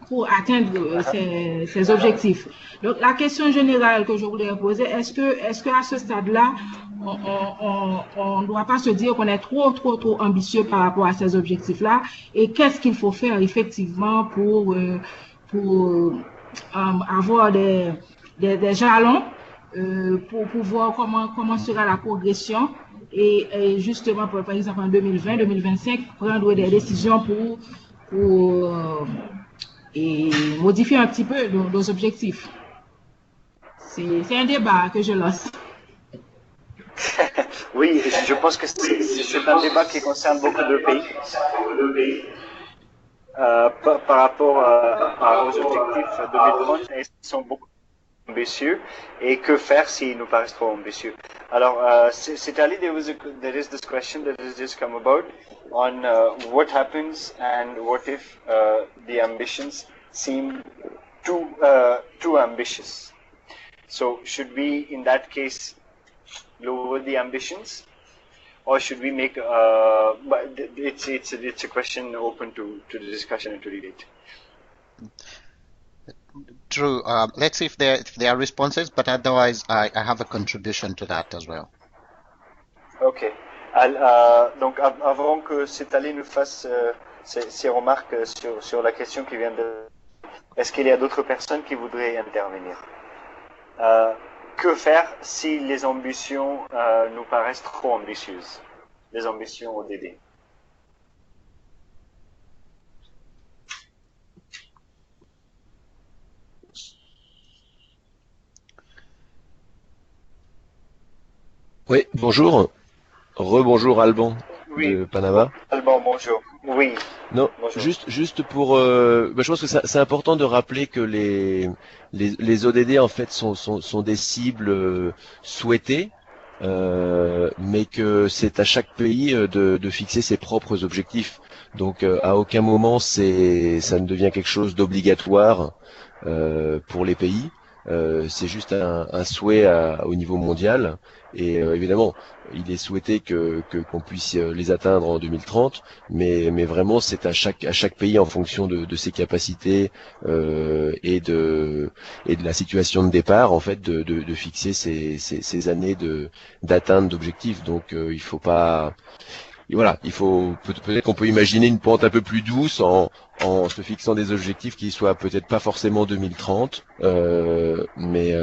pour atteindre ces objectifs. Donc la question générale que je voulais poser, est-ce que à ce stade-là, on ne doit pas se dire qu'on est trop ambitieux par rapport à ces objectifs-là, et qu'est-ce qu'il faut faire effectivement pour avoir des jalons pour voir comment sera la progression et justement par exemple en 2020, 2025 prendre des décisions pour modifier un petit peu nos objectifs. C'est un débat que je lance. Oui, je pense que c'est un débat qui concerne beaucoup de pays. Par rapport aux objectifs 2030, ils sont beaucoup ambitieux, et que faire s'ils nous paraissent trop ambitieux. Alors, Sitali, there is this question that has just come about on what happens and what if the ambitions seem too ambitious. So, should we, in that case, lower the ambitions, or should we make? But it's a question open to the discussion and to debate. True. Let's see if there are responses, but otherwise, I have a contribution to that as well. Ok. Donc, avant que Sitali nous fasse ses remarques sur la question qui vient de... Est-ce qu'il y a d'autres personnes qui voudraient intervenir? Que faire si les ambitions nous paraissent trop ambitieuses? Les ambitions ODD. Oui, bonjour. Rebonjour Alban Oui. de Panama. Alban, bonjour. Oui. Non, Bonjour. juste pour, je pense que c'est important de rappeler que les ODD en fait sont des cibles souhaitées, mais que c'est à chaque pays de fixer ses propres objectifs. Donc à aucun moment ça ne devient quelque chose d'obligatoire pour les pays. C'est juste un souhait au niveau mondial, et évidemment il est souhaité qu'on puisse les atteindre en 2030, mais vraiment c'est à chaque pays en fonction de ses capacités et de la situation de départ en fait de fixer ces années d'atteinte d'objectifs. Donc il faut pas... Et voilà, il faut peut-être qu'on peut imaginer une pente un peu plus douce en se fixant des objectifs qui soient peut-être pas forcément 2030, mais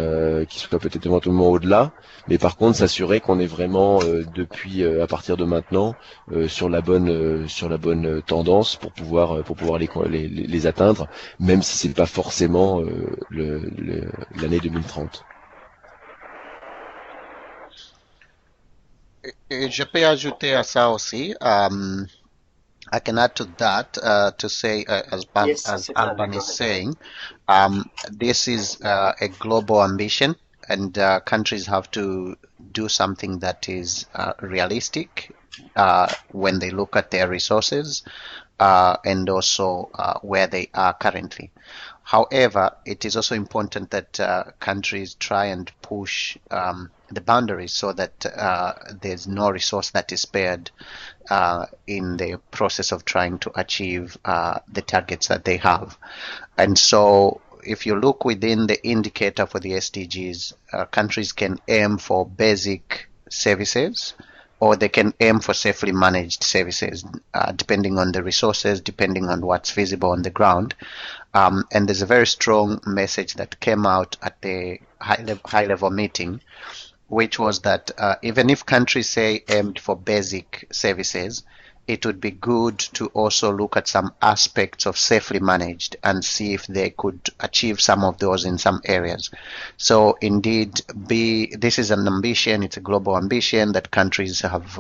qui soient peut-être éventuellement au-delà. Mais par contre, s'assurer qu'on est vraiment depuis à partir de maintenant sur la bonne tendance pour pouvoir les atteindre, même si c'est pas forcément l'année 2030. Et je peux ajouter à ça aussi. I can add to that to say, as Alban is saying, this is a global ambition, and countries have to do something that is realistic when they look at their resources and also where they are currently. However, it is also important that countries try and push the boundaries so that there's no resource that is spared in the process of trying to achieve the targets that they have. And so if you look within the indicator for the SDGs, countries can aim for basic services or they can aim for safely managed services, depending on the resources, depending on what's feasible on the ground. And there's a very strong message that came out at the high-level meeting, which was that even if countries say aimed for basic services, it would be good to also look at some aspects of safely managed and see if they could achieve some of those in some areas. So indeed, this is an ambition, it's a global ambition that countries have,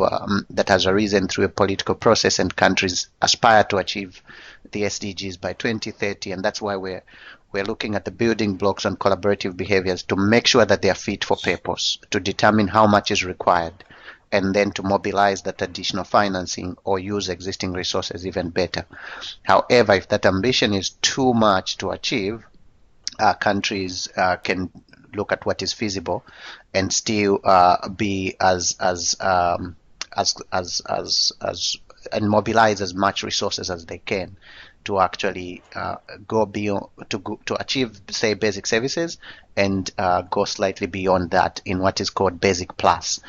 that has arisen through a political process, and countries aspire to achieve the SDGs by 2030, and that's why we're looking at the building blocks on collaborative behaviors to make sure that they are fit for purpose, to determine how much is required, and then to mobilize that additional financing or use existing resources even better. However, if that ambition is too much to achieve, countries can look at what is feasible and still be and mobilize as much resources as they can to actually go beyond, to achieve, say, basic services, and go slightly beyond that in what is called basic plus,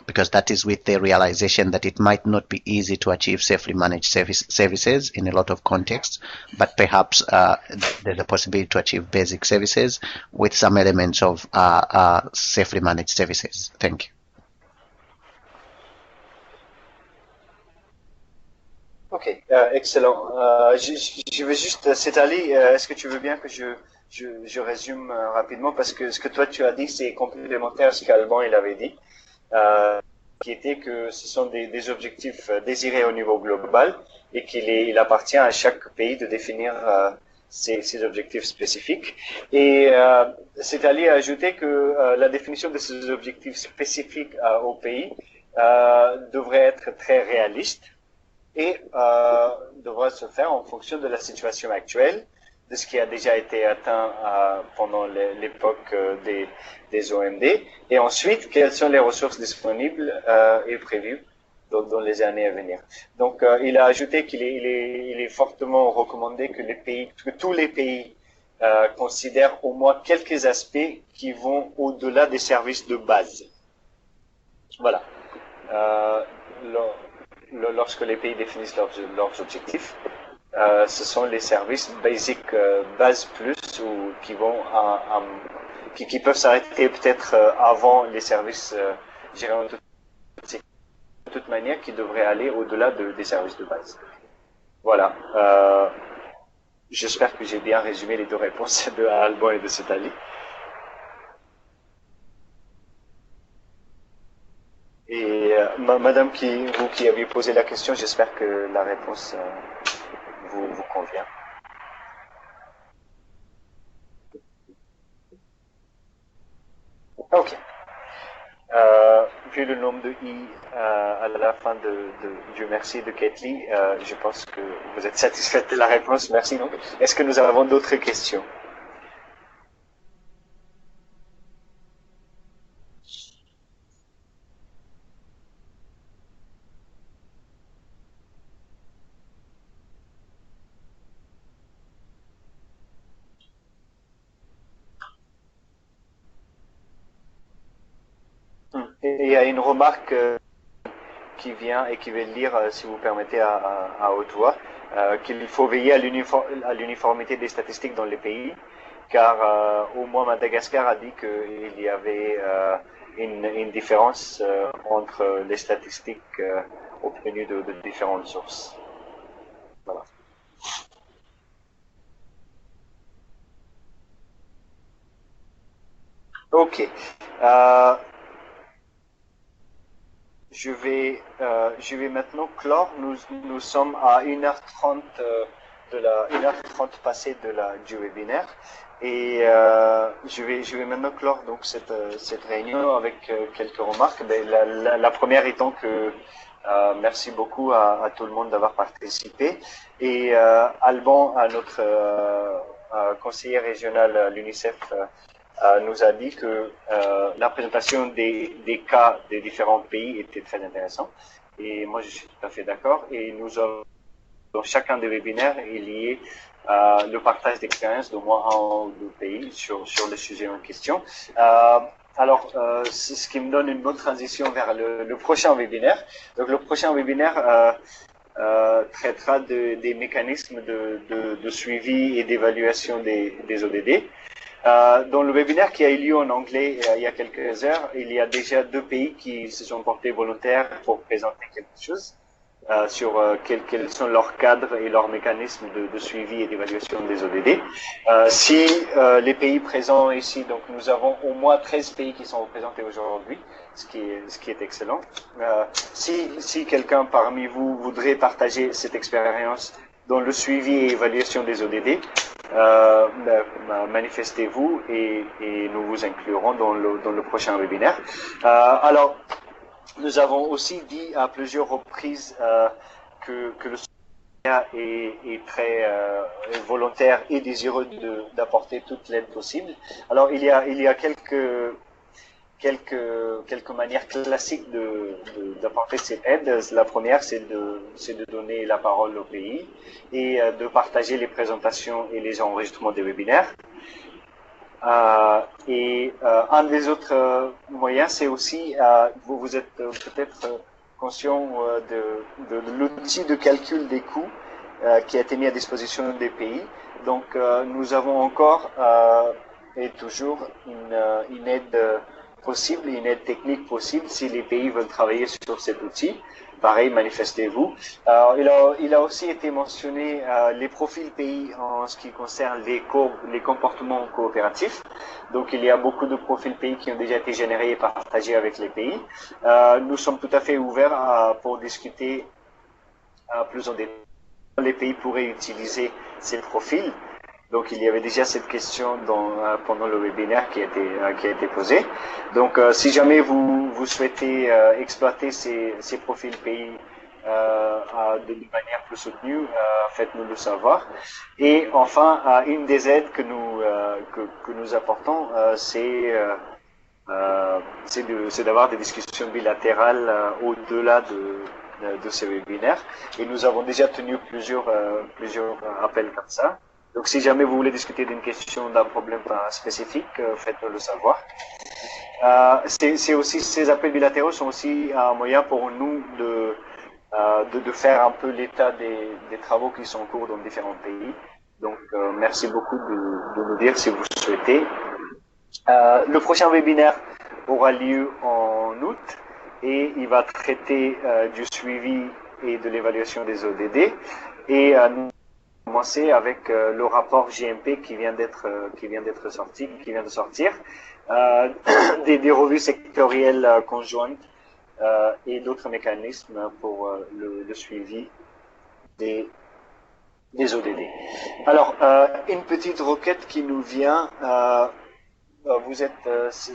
because that is with the realization that it might not be easy to achieve safely managed services in a lot of contexts, but perhaps there's a possibility to achieve basic services with some elements of safely managed services. Thank you. Ok, excellent. Je vais juste, Setali, est-ce que tu veux bien que je résume rapidement, parce que ce que toi tu as dit, c'est complémentaire à ce qu'Alban il avait dit, qui était que ce sont des objectifs désirés au niveau global et il appartient à chaque pays de définir ces objectifs spécifiques. Et Setali a ajouté que la définition de ces objectifs spécifiques au pays devrait être très réaliste et devra se faire en fonction de la situation actuelle, de ce qui a déjà été atteint pendant l'époque des OMD, et ensuite quelles sont les ressources disponibles et prévues dans les années à venir. Donc il a ajouté qu'il est fortement recommandé que tous les pays considèrent au moins quelques aspects qui vont au-delà des services de base. Voilà. Lorsque les pays définissent leurs objectifs, ce sont les services basiques base plus, ou qui peuvent s'arrêter peut-être avant les services gérés de toute manière, qui devraient aller au-delà des services de base. Voilà. J'espère que j'ai bien résumé les deux réponses de Alban et de Setali. Et madame, vous qui aviez posé la question, j'espère que la réponse vous convient. Ok. Vu le nombre de i à la fin du merci de Ketli, je pense que vous êtes satisfaite de la réponse. Merci. Donc, est-ce que nous avons d'autres questions? Et il y a une remarque qui vient et qui va lire, si vous permettez, à haute voix, qu'il faut veiller à l'uniformité des statistiques dans les pays, car au moins Madagascar a dit qu'il y avait une différence entre les statistiques obtenues de différentes sources. Voilà. Ok. Je vais maintenant clore. Nous sommes à 1h30 1h30 passée du webinaire, et je vais maintenant clore donc cette réunion avec quelques remarques. La première étant que merci beaucoup à tout le monde d'avoir participé, et Alban, notre conseiller régional à l'UNICEF, nous a dit que la présentation des cas des différents pays était très intéressante, et moi je suis tout à fait d'accord. Et nous avons, dans chacun des webinaires, il y a le partage d'expérience d'au moins un ou deux pays sur le sujet en question. Alors, c'est ce qui me donne une bonne transition vers le prochain webinaire. Donc, le prochain webinaire traitera des mécanismes de suivi et d'évaluation des ODD. Dans le webinaire qui a eu lieu en anglais il y a quelques heures, il y a déjà 2 pays qui se sont portés volontaires pour présenter quelque chose sur quels sont leurs cadres et leurs mécanismes de suivi et d'évaluation des ODD. Si les pays présents ici, donc nous avons au moins 13 pays qui sont représentés aujourd'hui, ce qui est excellent. Si quelqu'un parmi vous voudrait partager cette expérience dans le suivi et évaluation des ODD, manifestez-vous et nous vous inclurons dans le prochain webinaire. Alors, nous avons aussi dit à plusieurs reprises que le secrétariat est très volontaire et désireux d'apporter toute l'aide possible. Alors, il y a quelques manières classiques d'apporter cette aide. La première, c'est de donner la parole au pays et de partager les présentations et les enregistrements des webinaires. Un des autres moyens, c'est aussi, vous êtes peut-être conscient de l'outil de calcul des coûts qui a été mis à disposition des pays. Donc, nous avons encore et toujours une aide possible, une aide technique possible si les pays veulent travailler sur cet outil. Pareil, manifestez-vous. Il a aussi été mentionné les profils pays en ce qui concerne les comportements coopératifs. Donc, il y a beaucoup de profils pays qui ont déjà été générés et partagés avec les pays. Nous sommes tout à fait ouverts pour discuter plus en détail. Les pays pourraient utiliser ces profils. Donc, il y avait déjà cette question pendant le webinaire qui a été posée. Donc, si jamais vous souhaitez exploiter ces profils pays de manière plus soutenue, faites-nous le savoir. Et enfin, une des aides que nous apportons, c'est d'avoir des discussions bilatérales au-delà de ces webinaires. Et nous avons déjà tenu plusieurs appels comme ça. Donc, si jamais vous voulez discuter d'une question, d'un problème spécifique, faites-nous le savoir. C'est aussi, ces appels bilatéraux sont aussi un moyen pour nous de faire un peu l'état des travaux qui sont en cours dans différents pays. Donc, merci beaucoup de nous dire si vous souhaitez. Le prochain webinaire aura lieu en août et il va traiter du suivi et de l'évaluation des ODD. Et nous commencer avec le rapport GMP qui vient de sortir, des revues sectorielles conjointes et d'autres mécanismes pour le suivi des ODD. Alors, une petite requête qui nous vient.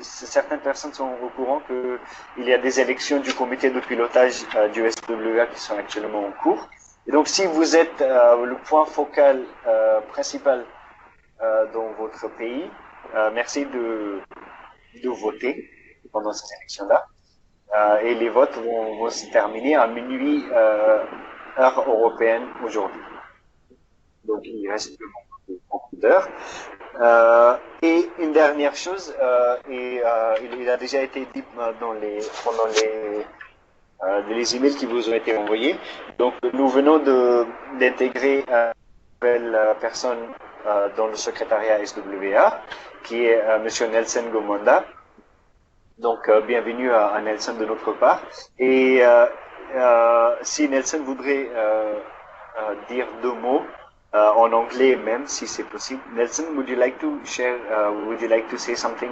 Certaines personnes sont au courant qu'il y a des élections du comité de pilotage du SWA qui sont actuellement en cours. Et donc, si vous êtes le point focal principal dans votre pays, merci de voter pendant ces élections-là. Et les votes vont se terminer à minuit heure européenne aujourd'hui. Donc, il reste beaucoup d'heures. Et une dernière chose, il a déjà été dit pendant les emails qui vous ont été envoyés. Donc, nous venons d'intégrer une nouvelle personne dans le secrétariat SWA, qui est Monsieur Nelson Gomonda. Donc, bienvenue à Nelson de notre part. Et si Nelson voudrait dire 2 mots en anglais même, si c'est possible. Nelson, would you like to share? Would you like to say something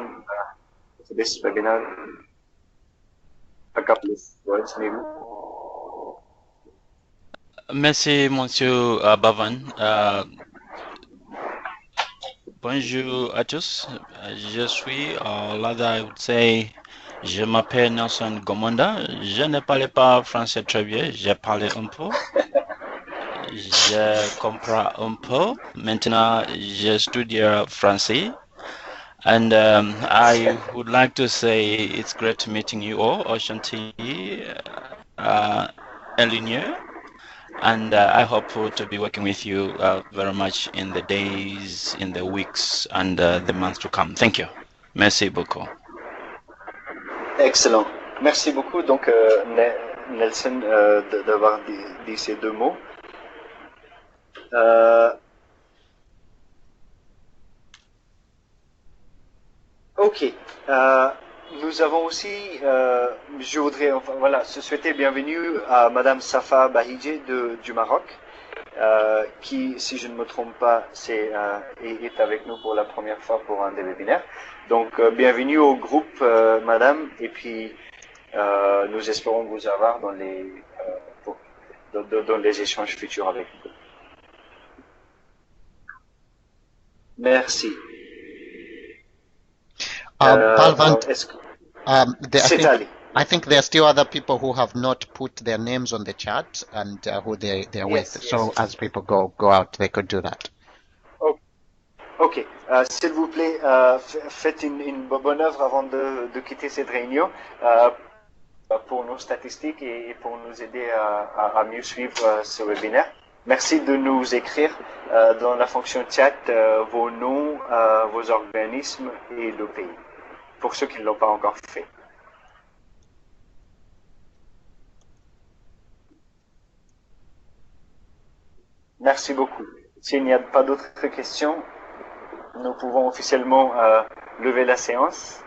for this webinar? A couple of words, maybe. Merci, Monsieur Bavan. Bonjour à tous. Je suis, là, I would say, je m'appelle Nelson Gomonda. Je ne parle pas français très bien. Je parle un peu. Je comprends un peu. Maintenant, je studie français. And I would like to say it's great meeting you all, Ashanti, Elinor, and I hope to be working with you very much in the days, in the weeks, and the months to come. Thank you. Merci beaucoup. Excellent. Merci beaucoup, donc, Nelson, d'avoir dit ces deux mots. Ok. Nous avons aussi, je voudrais souhaiter bienvenue à Madame Safa Bahidje du Maroc, qui, si je ne me trompe pas, est avec nous pour la première fois pour un des webinaires. Donc, bienvenue au groupe, Madame, et puis nous espérons vous avoir dans les échanges futurs avec vous. Merci. Palvant, I I think there are still other people who have not put their names on the chat and who they're with. So as people go out, they could do that. Ok. S'il vous plaît, faites une bonne œuvre avant de quitter cette réunion pour nos statistiques et pour nous aider à mieux suivre ce webinaire. Merci de nous écrire dans la fonction chat vos noms, vos organismes et le pays, pour ceux qui ne l'ont pas encore fait. Merci beaucoup. S'il n'y a pas d'autres questions, nous pouvons officiellement lever la séance.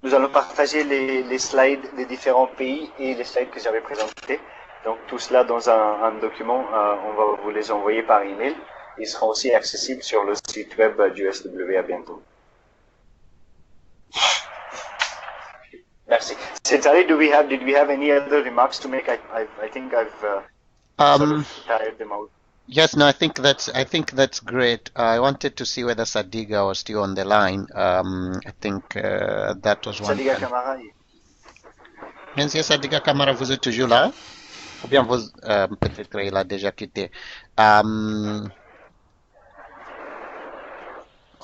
Nous allons partager les slides des différents pays et les slides que j'avais présentés. Donc tout cela dans un document, on va vous les envoyer par email. Ils seront aussi accessibles sur le site web du SW. À bientôt. Merci. Cetali, did we have any other remarks to make? I think I've sort of tired them out. Yes, no, I think that's great. I wanted to see whether Sadiga was still on the line. I think that was one. Sadiga Kamara. Monsieur Sadiga Kamara, vous êtes toujours là? Ou bien vous, peut-être il a déjà quitté.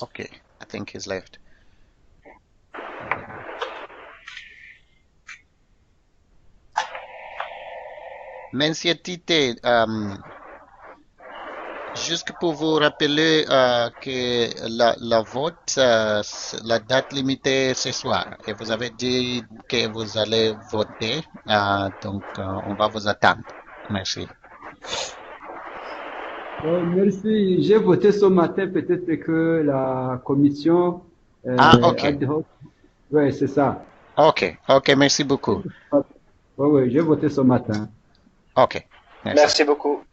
Okay, I think he's left. Monsieur Tite, juste pour vous rappeler que la vote, la date limitée ce soir, et vous avez dit que vous allez voter, donc on va vous attendre. Merci. Merci. J'ai voté ce matin, peut-être que la commission ok. ad hoc. Oui, c'est ça. Ok, merci beaucoup. Oui, j'ai voté ce matin. Ok. Merci beaucoup.